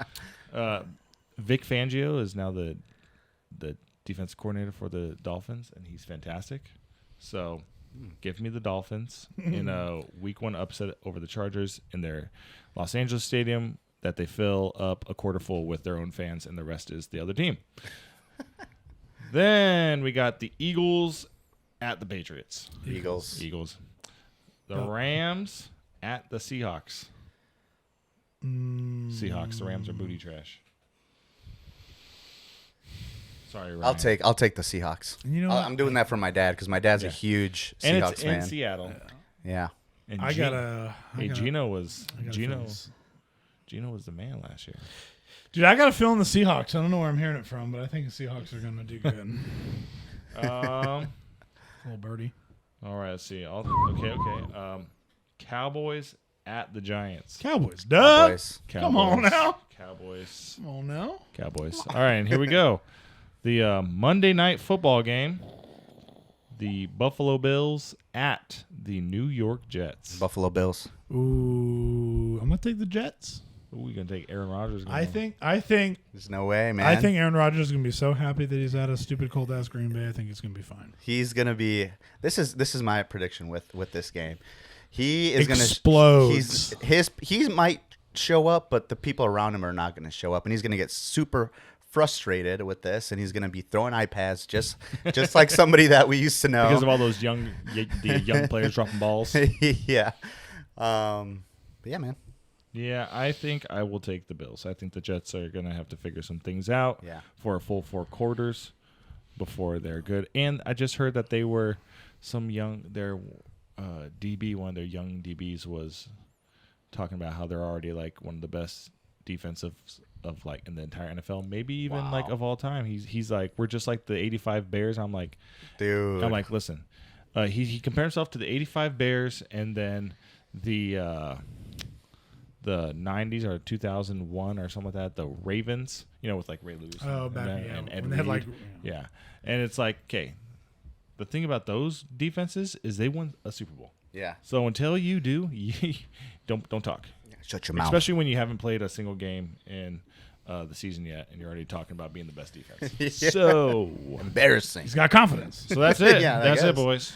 Vic Fangio is now the defensive coordinator for the Dolphins, and he's fantastic. So, give me the Dolphins in a week 1 upset over the Chargers in their Los Angeles stadium that they fill up a quarter full with their own fans, and the rest is the other team. Then we got the Eagles at the Patriots.
Eagles.
The Rams at the Seahawks. Seahawks. The Rams are booty trash. Sorry, Ryan.
I'll take the Seahawks.
You know what?
I'm doing that for my dad because my dad's a
Yeah.
huge
And
Seahawks
it's
fan.
in Seattle.
Yeah.
And
I gotta.
Gino was
I gotta
Gino.
feel this.
Gino was the man last year.
Dude, I got a feeling the Seahawks. I don't know where I'm hearing it from, but I think the Seahawks are going to do good. Little birdie.
All right, let's see. Okay. Cowboys at the Giants.
Cowboys. Duh.
Cowboys.
Come on now.
Cowboys.
Come on now.
Cowboys. All right, and here we go. The Monday night football game. The Buffalo Bills at the New York Jets.
Buffalo Bills.
Ooh, I'm going to take the Jets.
Who are we gonna take? Aaron Rodgers.
I think
There's no way, man.
I think Aaron Rodgers is going to be so happy that he's out of stupid cold ass Green Bay. I think it's going to be fine.
he's gonna be. This is my prediction with this game. He is
Explodes.
He might show up, but the people around him are not gonna show up, and he's gonna get super frustrated with this, and he's gonna be throwing iPads just like somebody that we used to know
because of all those young players dropping balls.
yeah. But yeah, man.
Yeah, I think I will take the Bills. I think the Jets are going to have to figure some things out
Yeah.
for a full 4 quarters before they're good. And I just heard that they were their DB, one of their young DBs was talking about how they're already like one of the best defensives of like in the entire NFL, maybe even like of all time. He's like, we're just like the 85 Bears. I'm like,
Dude.
listen, he compared himself to the 85 Bears and then the 90s or 2001 or something like that, the Ravens, with like Ray Lewis and Ed
when they had
Reed.
like
Yeah. And it's like, okay, the thing about those defenses is they won a Super Bowl.
Yeah.
So until you do, don't talk.
Shut your mouth.
Especially when you haven't played a single game in the season yet, and you're already talking about being the best defense.
Yeah.
So
Embarrassing.
he's got confidence.
that's it.
Yeah, I
that's it,
guess.
boys.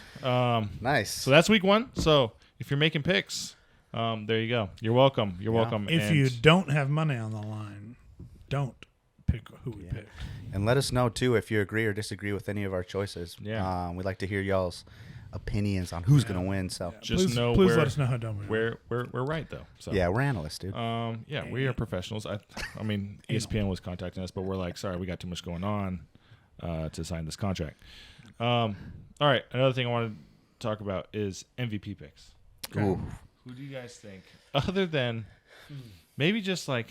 Nice.
So that's week 1. So if you're making picks, there you go. You're welcome. You're welcome.
If
And
you don't have money on the line, don't pick who we pick.
And let us know too if you agree or disagree with any of our choices.
Yeah.
We'd like to hear y'all's opinions on who's gonna win. So
just know
please
where,
let us know how dumb we are.
we're right though. So
yeah, we're analysts, dude.
yeah, we are professionals. I mean, ESPN was contacting us, but we're like, sorry, we got too much going on to sign this contract. All right, another thing I want to talk about is MVP picks.
Ooh.
Who do you guys think, other than maybe just like,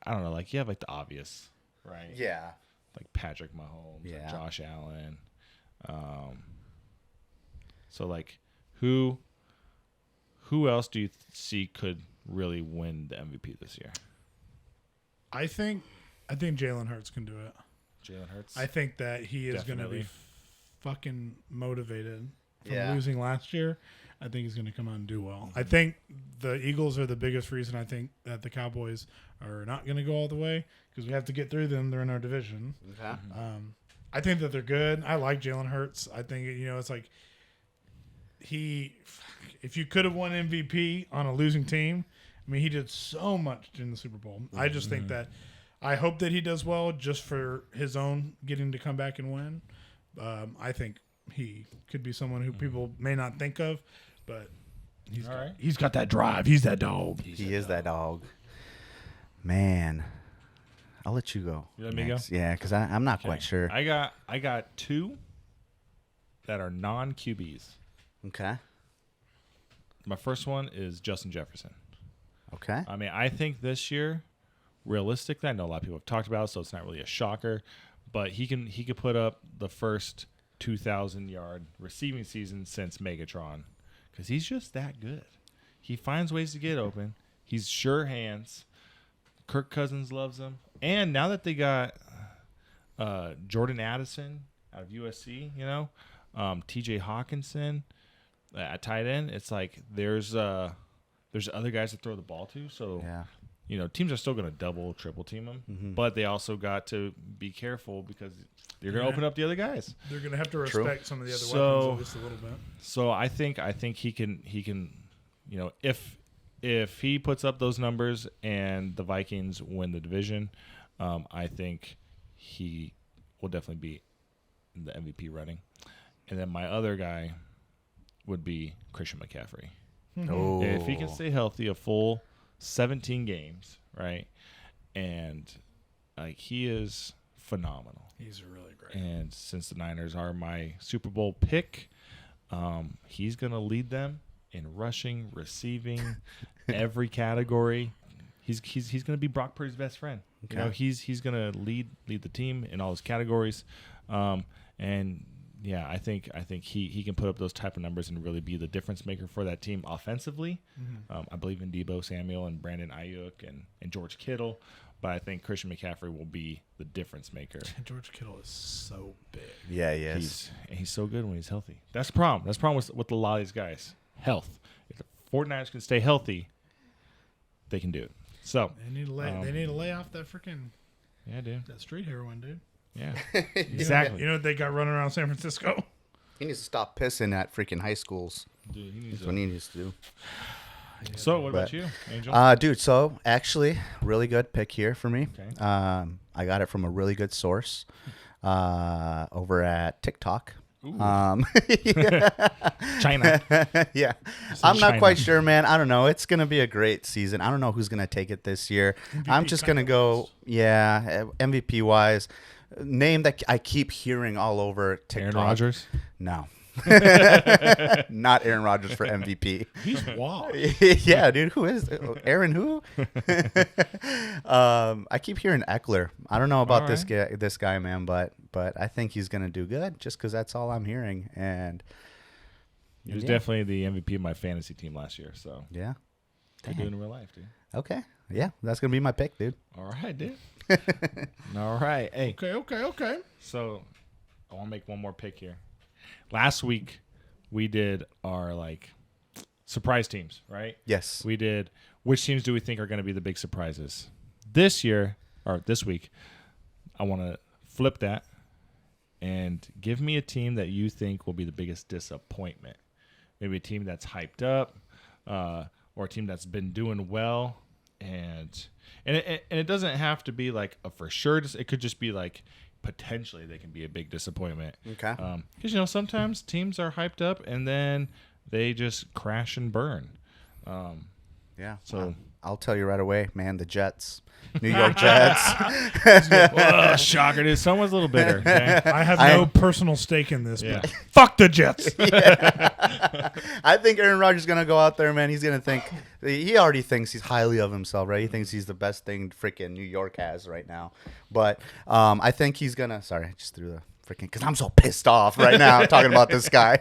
I don't know, like you have like the obvious, right?
Yeah.
Like Patrick Mahomes,
Yeah.
or Josh Allen. So like, who else do you see could really win the MVP this year?
I think Jalen Hurts can do it.
Jalen Hurts.
I think that he is going to be
Definitely.
fucking motivated from
Yeah.
losing last year. I think he's going to come out and do well. I think the Eagles are the biggest reason I think that the Cowboys are not going to go all the way because we have to get through them. They're in our division.
Okay.
I think that they're good. I like Jalen Hurts. I think, it's like if you could have won MVP on a losing team, I mean, he did so much in the Super Bowl. I just think that I hope that he does well just for his own getting to come back and win. I think he could be someone who people may not think of, but he's got that drive. He's that dog.
He is that dog. Man, I'll let you go.
You let me
next.
go?
Yeah, because I'm not quite sure.
I got 2 that are non-QBs.
Okay.
My first one is Justin Jefferson.
Okay.
I mean, I think this year, realistically, I know a lot of people have talked about it, so it's not really a shocker, but he could put up the first 2,000-yard receiving season since Megatron because he's just that good. He finds ways to get open. He's sure hands. Kirk Cousins loves him. And now that they got Jordan Addison out of USC, TJ Hawkinson at tight end, it's like there's other guys to throw the ball to. So,
Yeah.
Teams are still going to double, triple team them, but they also got to be careful because you're going to open up the other guys.
They're going to have to
True.
respect some of the other
So-
weapons at least a little bit.
So I think he can, if he puts up those numbers and the Vikings win the division, I think he will definitely be in the MVP running. And then my other guy would be Christian McCaffrey.
Oh.
If he can stay healthy a full 17 games, right? And he is phenomenal.
He's really great.
And since the Niners are my Super Bowl pick, he's going to lead them in rushing, receiving, every category. He's going to be Brock Purdy's best friend.
Okay.
He's going to lead the team in all his categories. And yeah, I think he can put up those type of numbers and really be the difference maker for that team offensively. I believe in Deebo Samuel and Brandon Ayuk and George Kittle, but I think Christian McCaffrey will be the difference maker.
George Kittle is so big.
Yeah, he is.
He's so good when he's healthy. That's the problem. That's the problem with a lot of these guys. Health. If the 49ers can stay healthy, they can do it. So
They need to lay off that freaking
yeah, dude.
that street heroin, dude.
Yeah, exactly.
You know what they got running around San Francisco?
He needs to stop pissing at freaking high schools.
Dude, he needs
That's what he needs to do.
So what about
But-
you, Angel?
Dude, so actually, really good pick here for me.
Okay.
I got it from a really good source over at TikTok.
Ooh.
Yeah.
China.
Yeah. I'm not
China.
quite sure, man. I don't know. It's going to be a great season. I don't know who's going to take it this year. I'm just going to go, MVP wise. Name that I keep hearing all over TikTok.
Aaron Rodgers.
No. Not Aaron Rodgers for MVP.
He's wild.
Yeah, dude. Who is Aaron? Who? I keep hearing Eckler. I don't know about
All
this guy, man, but I think he's gonna do good just because that's all I'm hearing. And
He was
yeah.
definitely the MVP of my fantasy team last year. So
Yeah.
good doing in real life, dude.
Okay. Yeah, that's gonna be my pick, dude.
All right, dude. All right. Hey,
Okay.
so I want to make one more pick here. Last week we did our surprise teams, right?
Yes.
We did which teams do we think are going to be the big surprises. This week, I want to flip that and give me a team that you think will be the biggest disappointment. Maybe a team that's hyped up, or a team that's been doing well, and it doesn't have to be like a for sure. It could just be like potentially they can be a big disappointment.
Okay.
Because sometimes teams are hyped up and then they just crash and burn.
Yeah.
So-
I'll tell you right away, man. The Jets, New York Jets.
Oh, shocker, dude. Someone's a little bitter. Okay?
I have no personal stake in this.
Yeah.
But fuck the Jets.
I think Aaron Rodgers is gonna go out there, man. He's gonna think he already thinks he's highly of himself, right? He thinks he's the best thing freaking New York has right now. But I think he's gonna. Sorry, I just threw the freaking because I'm so pissed off right now talking about this guy.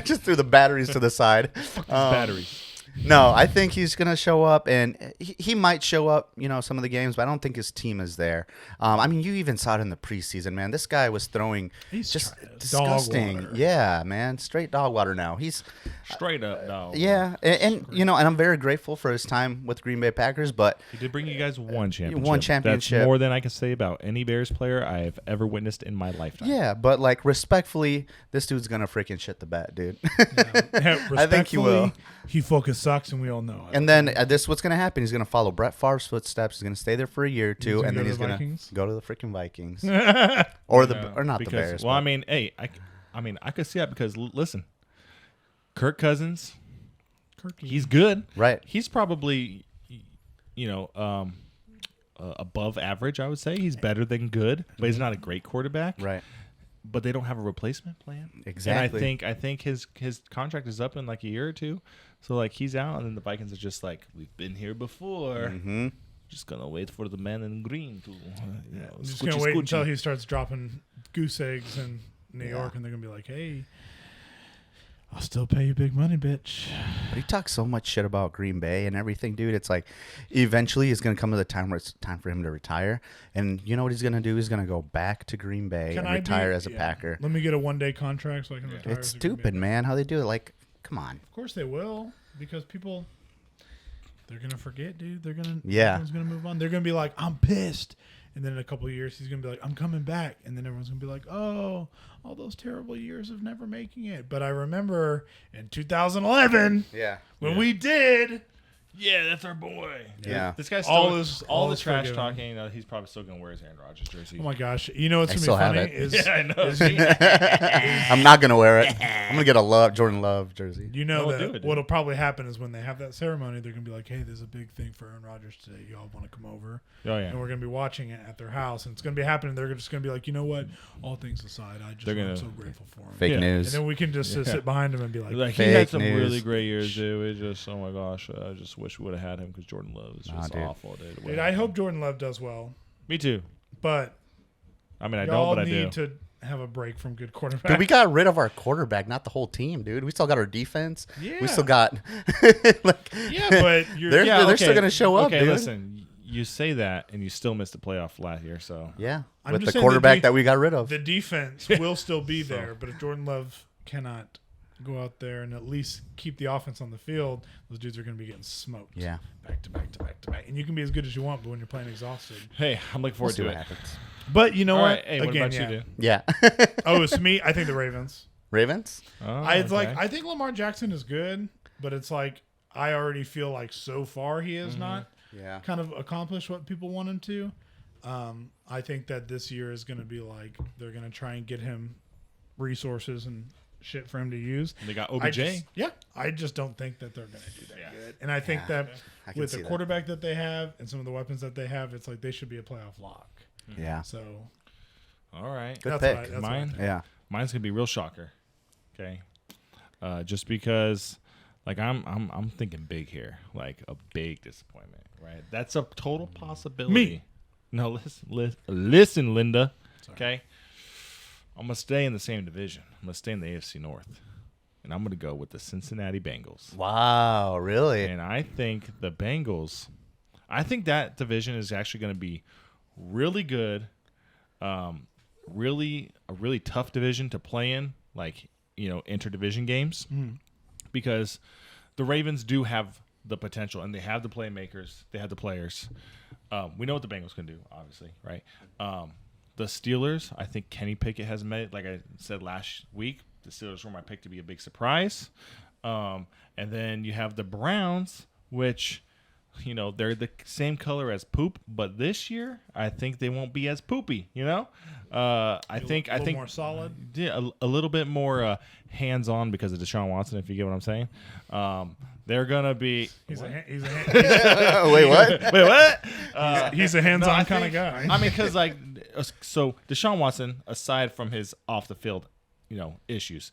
Just threw the batteries to the side.
Batteries.
No, I think he's going to show up, and he might show up, some of the games, but I don't think his team is there. I mean, you even saw it in the preseason, man. This guy was throwing just disgusting.
Dog water.
Yeah, man, straight dog water now. He's
Straight up, dog.
yeah, and I'm very grateful for his time with Green Bay Packers, but
He did bring you guys one championship.
One championship.
That's more than I can say about any Bears player I have ever witnessed in my lifetime.
yeah, but like respectfully, this dude's going to freaking shit the bed, dude.
I
think he will.
He focus sucks, and we all know it.
And then this what's going to happen. He's going to follow Brett Favre's footsteps. He's going to stay there for a year or two,
gonna
and
go
then
to
he's
the
going to
Vikings?
go to the freaking Vikings.
Yeah,
or not the
because,
Bears.
Well,
but-
I mean, hey, I could see that because listen, Kirk Cousins, he's good.
Right.
He's probably, above average. I would say he's better than good, but he's not a great quarterback.
Right.
But they don't have a replacement plan.
Exactly.
And I think his contract is up in like a year or two, so like he's out, and then the Vikings are just like, we've been here before.
Mm-hmm.
Just gonna wait for the man in green to.
I'm just gonna wait until he starts dropping goose eggs in New York, and they're gonna be like, "Hey, I'll still pay you big money, bitch."
But he talks so much shit about Green Bay and everything, dude. It's like eventually it's going to come to the time where it's time for him to retire. And you know what he's going to do? He's going to go back to Green Bay and retire as a Packer.
Let me get a one-day contract so I can retire.
It's
as a Green Bay
stupid, man, how they do it. Like, come on.
Of course they will, because people, they're gonna forget, dude. They're gonna everyone's gonna move on. They're gonna be like, I'm pissed, and then in a couple of years he's gonna be like, I'm coming back, and then everyone's gonna be like, oh, all those terrible years of never making it. But I remember in 2011
Yeah.
when we did.
Yeah, that's our boy.
Yeah.
This guy's
All
still,
all
the
is
trash
forgiven.
talking. He's probably still gonna wear his Aaron Rodgers jersey.
Oh my gosh! You know what's
I
gonna
still
be
have
funny
it.
is,
Yeah, I know.
is
I'm not going to wear it. I'm going to get a Jordan Love jersey.
you know
No,
that
do it, dude.
what'll probably happen is when they have that ceremony, they're gonna be like, "Hey, there's a big thing for Aaron Rodgers today. You all want to come over?"
Oh yeah.
And we're gonna be watching it at their house, and it's gonna be happening. They're just gonna be like, you know what? All things aside, I'm so grateful for him.
Fake
Yeah.
news.
And then we can just sit behind him and be like,
Like he
Fake
had some
news.
really great years, dude. We just, oh my gosh, I just wish we would have had him because Jordan Love is just
dude.
awful, dude.
dude, I hope Jordan Love does well,
Me too.
but
I mean, I
y'all
don't, but I do.
need to have a break from good quarterbacks.
Dude, we got rid of our quarterback, not the whole team, dude. We still got our defense.
Yeah.
We still got like
yeah, but you're
they're still gonna show up,
Okay,
dude.
listen, you say that, and you still missed the playoff last year, so
Yeah.
I'm
With
just
the
saying
quarterback that we got rid of.
the defense will still be there, but if Jordan Love cannot go out there and at least keep the offense on the field, those dudes are going to be getting smoked.
Yeah.
Back to back to back to back. And you can be as good as you want, but when you're playing exhausted.
hey, I'm looking
We'll
forward
see
to
what
it.
happens.
But you know
All
what?
right, hey, what
Again,
about
yeah.
you, dude?
Yeah.
Oh, it's me. I think the Ravens.
Ravens?
Oh,
I think Lamar Jackson is good, but it's like I already feel like so far he has not
Yeah.
kind of accomplished what people want him to. I think that this year is going to be like they're going to try and get him resources and shit for him to use.
They got
I
OBJ.
just don't think that they're going to do that
Yeah.
good. And I think
Yeah,
that
I can
with
see
the
that.
quarterback that they have and some of the weapons that they have, it's like they should be a playoff lock.
Yeah.
So
All right.
Good
that's
pick.
what I, that's
Mine?
What I
Yeah.
Mine's gonna be real shocker. Okay. Just because, like, I'm thinking big here, like a big disappointment, right? That's a total possibility.
Me.
No, listen, Linda. Okay. I'm gonna stay in the same division. I'm gonna stay in the AFC North, and I'm gonna go with the Cincinnati Bengals.
Wow, really?
And I think the Bengals, I think that division is actually going to be really good. Really a really tough division to play in, like, interdivision games, because the Ravens do have the potential and they have the playmakers, they have the players. We know what the Bengals can do, obviously, right? The Steelers, I think Kenny Pickett has made, like I said last week, the Steelers were my pick to be a big surprise. And then you have the Browns, which, they're the same color as poop, but this year I think they won't be as poopy. I think
more solid.
Yeah, a little bit more hands-on because of Deshaun Watson, if you get what I'm saying. They're gonna be.
He's a
Wait, what?
Wait, what?
he's a hands-on kind of guy.
I mean, because so Deshaun Watson, aside from his off the field, issues,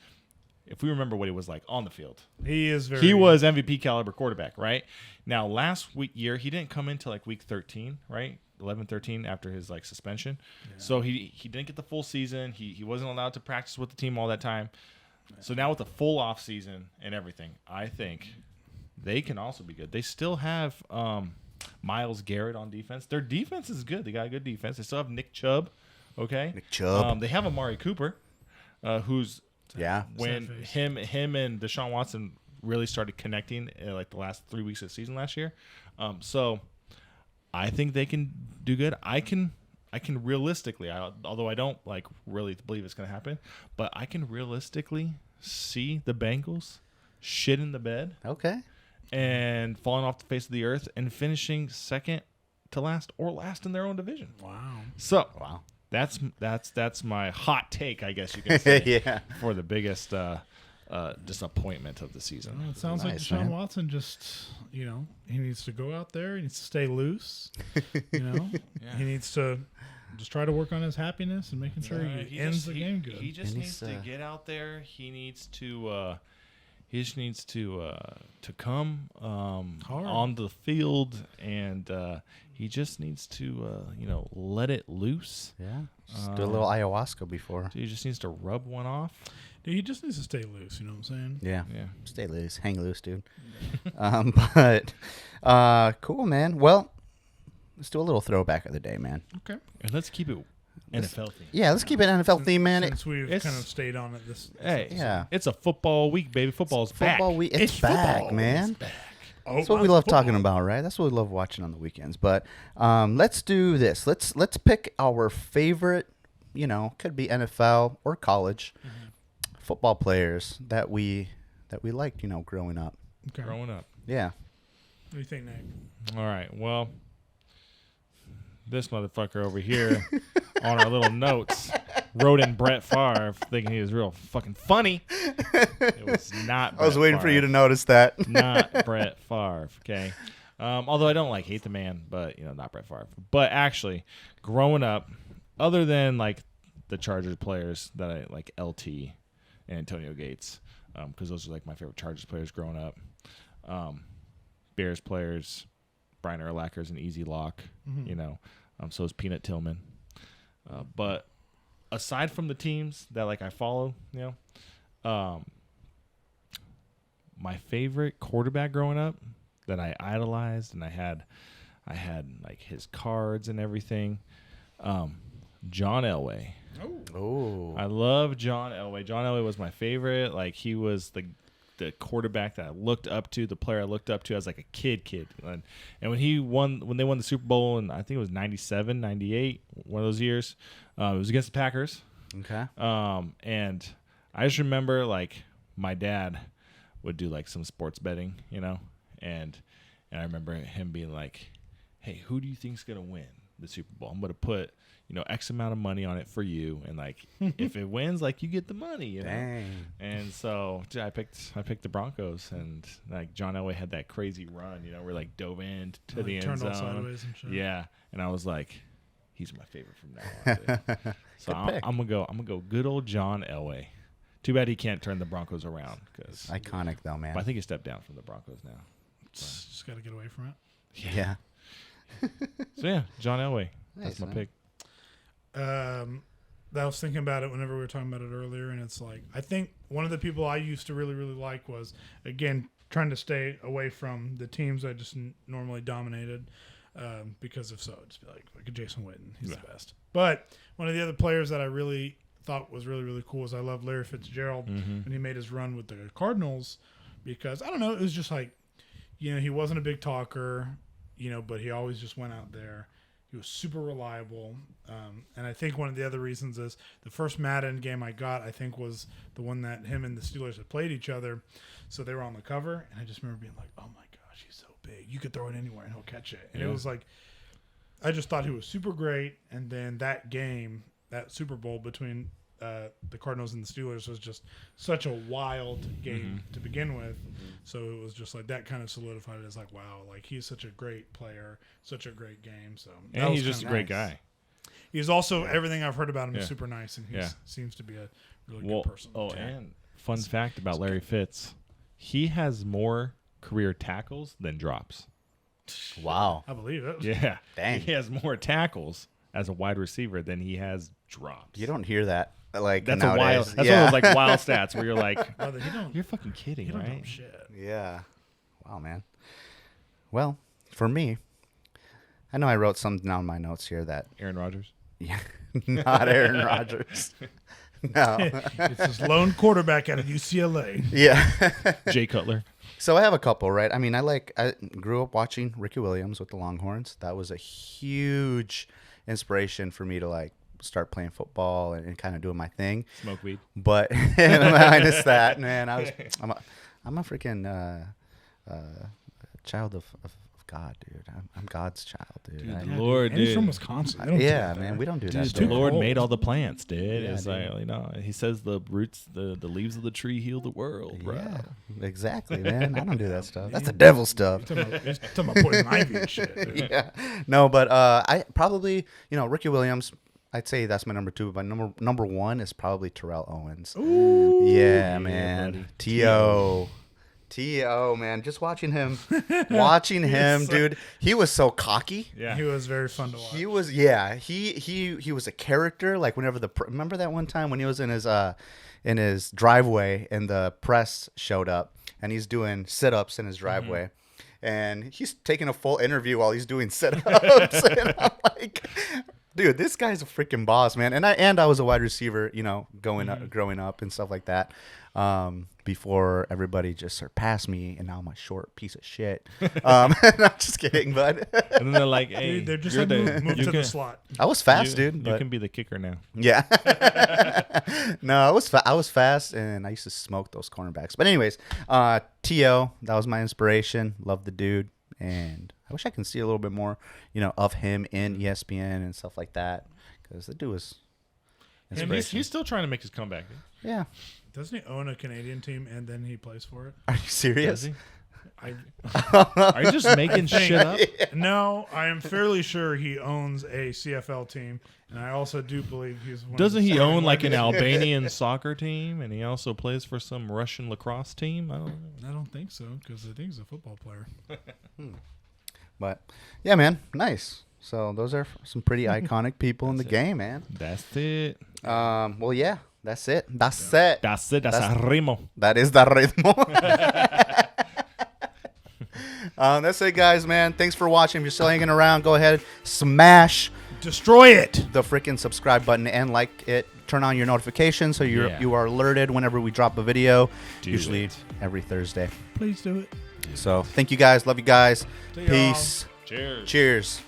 if we remember what he was like on the field,
He was
MVP caliber quarterback, right? Now, last year, he didn't come into like week 13, right? 11, 13 after his suspension. Yeah. So he didn't get the full season. He wasn't allowed to practice with the team all that time. So now with the full off season and everything, I think they can also be good. They still have Myles Garrett on defense. Their defense is good. They got a good defense. They still have Nick Chubb. Okay,
Nick Chubb.
They have Amari Cooper, who's when him and Deshaun Watson really started connecting in like the last 3 weeks of the season last year. So I think they can do good. I can realistically, although I don't like really believe it's going to happen, but I can realistically see the Bengals shit in the bed.
Okay.
And falling off the face of the earth and finishing second to last or last in their own division.
Wow.
So
Wow.
That's my hot take, I guess you can say,
Yeah.
for the biggest disappointment of the season.
Well, it sounds
Nice,
like Deshaun
man.
Watson just, he needs to go out there. He needs to stay loose. He needs to just try to work on his happiness and making sure he ends the game good.
He just
And
needs
he's,
to get out there. He needs to. He just needs to come
Hard.
on the field, and he just needs to let it loose.
Yeah. Just do a little ayahuasca before.
He just needs to rub one off.
Dude, he just needs to stay loose. You know what I'm saying?
Yeah.
Yeah.
Stay loose. Hang loose, dude. But cool, man. Well, let's do a little throwback of the day, man.
Okay.
And let's keep it NFL themed.
Yeah, let's keep it NFL theme, man.
Since we've
it's-
kind of stayed on it this
Hey,
Yeah.
it's a football week, baby. Football's back.
Football week. It's back,
football.
man.
Oh,
That's what we love talking about, right? That's what we love watching on the weekends. But let's do this. Let's pick our favorite, could be NFL or college football players that we liked, growing up.
Okay.
Growing up.
Yeah.
What do you think, Nate?
All right. Well, this motherfucker over here on our little notes wrote in Brett Favre thinking he was real fucking funny. It was not.
I was
Brett
waiting for you to
Favre.
notice that.
Not Brett Favre. Okay. Although I don't hate the man, but not Brett Favre. But actually, growing up, other than like the Chargers players that I like, LT and Antonio Gates, because those are like my favorite Chargers players growing up. Bears players, Brian Urlacher's an easy lock. So is Peanut Tillman. But aside from the teams that like I follow, my favorite quarterback growing up that I idolized and I had like his cards and everything. John Elway.
Oh.
I love John Elway. John Elway was my favorite. Like he was the quarterback that I looked up to, the player I looked up to as like a kid. And when they won the Super Bowl, and I think it was 97, 98, one of those years, it was against the Packers.
Okay.
And I just remember like my dad would do like some sports betting, and I remember him being like, "Hey, who do you think's gonna win the Super Bowl? I'm gonna put X amount of money on it for you, and like if it wins, like you get the money."
Dang.
And so I picked the Broncos, and like John Elway had that crazy run, where like dove in to the end
turned all
zone.
sideways and shit.
Yeah, and I was like, he's my favorite from now on. Dude. So
Good pick.
I'm gonna go good old John Elway. Too bad he can't turn the Broncos around, because
Iconic, though, man.
I think he stepped down from the Broncos now.
Just got to get away from it.
Yeah.
So yeah, John Elway.
Nice,
That's my
man.
pick.
I was thinking about it whenever we were talking about it earlier, and it's like I think one of the people I used to really, really like was, again, trying to stay away from the teams I just normally dominated, because if so, I'd just be like a Jason Witten. He's the best. But one of the other players that I really thought was really, really cool was I love Larry Fitzgerald when he made his run with the Cardinals, because I don't know, it was just like, he wasn't a big talker, but he always just went out there. He was super reliable. And I think one of the other reasons is the first Madden game I got, I think, was the one that him and the Steelers had played each other. So they were on the cover. And I just remember being like, oh, my gosh, he's so big. You could throw it anywhere and he'll catch it. And it was like, I just thought he was super great. And then that game, that Super Bowl between the Cardinals and the Steelers was just such a wild game to begin with. So it was just like that kind of solidified it as like, wow, like he's such a great player, such a great game. So that
And
was
he's just a
kinda
great
nice.
guy.
He's also everything I've heard about him is
Yeah.
super nice, and he
Yeah.
seems to be a really
Well,
good person.
and fun fact about Larry Fitz, he has more career tackles than drops.
Wow.
I believe it.
Yeah.
Dang.
He has more tackles as a wide receiver than he has drops.
You don't hear that like
That's
nowadays.
a wild. That's
yeah.
one of those like wild stats where you're like,
Brother, he don't.
you're fucking kidding,
He don't know
right?
shit.
Yeah. Wow, man. Well, for me, I know I wrote something down in my notes here that
Aaron Rodgers.
yeah, not Aaron Rodgers. No.
It's this lone quarterback out of UCLA.
Yeah.
Jay Cutler.
So I have a couple, right? I mean, I grew up watching Ricky Williams with the Longhorns. That was a huge inspiration for me to like start playing football and kind of doing my thing.
Smoke weed.
But minus that, man, I'm a freaking child of God, dude. I'm God's child, dude.
The Lord,
And he's
dude.
from Wisconsin. They don't do
Yeah,
that
man,
there.
we don't do
Dude,
that
it's
The
stuff.
too
Lord
cold.
made all the plants, dude.
Yeah,
It's
dude.
like, He says the roots, the leaves of the tree heal the world, bro.
Yeah, exactly, man. I don't do that stuff. That's the devil stuff.
You're talking about poison ivy and shit. Dude.
Yeah, no, but I probably, Ricky Williams. I'd say that's my number 2, but number 1 is probably Terrell Owens.
Ooh.
Yeah,
Yeah,
man.
buddy.
T.O., man. Just watching him, dude. He was so cocky.
Yeah.
He was very fun to watch.
He was, yeah. He was a character. Like whenever remember that one time when he was in his driveway and the press showed up and he's doing sit-ups in his driveway. And he's taking a full interview while he's doing sit-ups. And I'm like, dude, this guy's a freaking boss, man. And I was a wide receiver, growing up and stuff like that. Before everybody just surpassed me, and now I'm a short piece of shit. I'm just kidding, but
And then they're like, hey,
Dude, they're just
you're
like, move
you
to
can,
the slot.
I was fast,
you,
dude.
You
But
can be the kicker now.
yeah, no, I was fast, and I used to smoke those cornerbacks. But anyways, T.O., that was my inspiration. Love the dude, and I wish I can see a little bit more, of him in ESPN and stuff like that, because the dude was
And
inspiration.
he's still trying to make his comeback. Dude.
Yeah,
Doesn't he own a Canadian team and then he plays for it?
are you serious?
Does he?
I
Are you just making shit up?
No, I am fairly sure he owns a CFL team, and I also do believe he's one
Doesn't
of the
he
starting
own like an
wide receivers.
Albanian soccer team, and he also plays for some Russian lacrosse team? I don't know.
I don't think so, because I think he's a football player.
But yeah, man, nice. So those are some pretty iconic people in the game, man.
That's it.
Well, yeah, that's it. That's it.
That's it. That's
That's-
a rimo.
That is the ritmo. That's it, guys, man. Thanks for watching. If you're still hanging around, go ahead, smash
Destroy it!
the freaking subscribe button and like it. Turn on your notifications so
Yeah.
you are alerted whenever we drop a video,
Do
usually
it.
every Thursday.
Please do it.
So thank you guys. Love you guys.
See y'all.
Peace.
Cheers.
Cheers.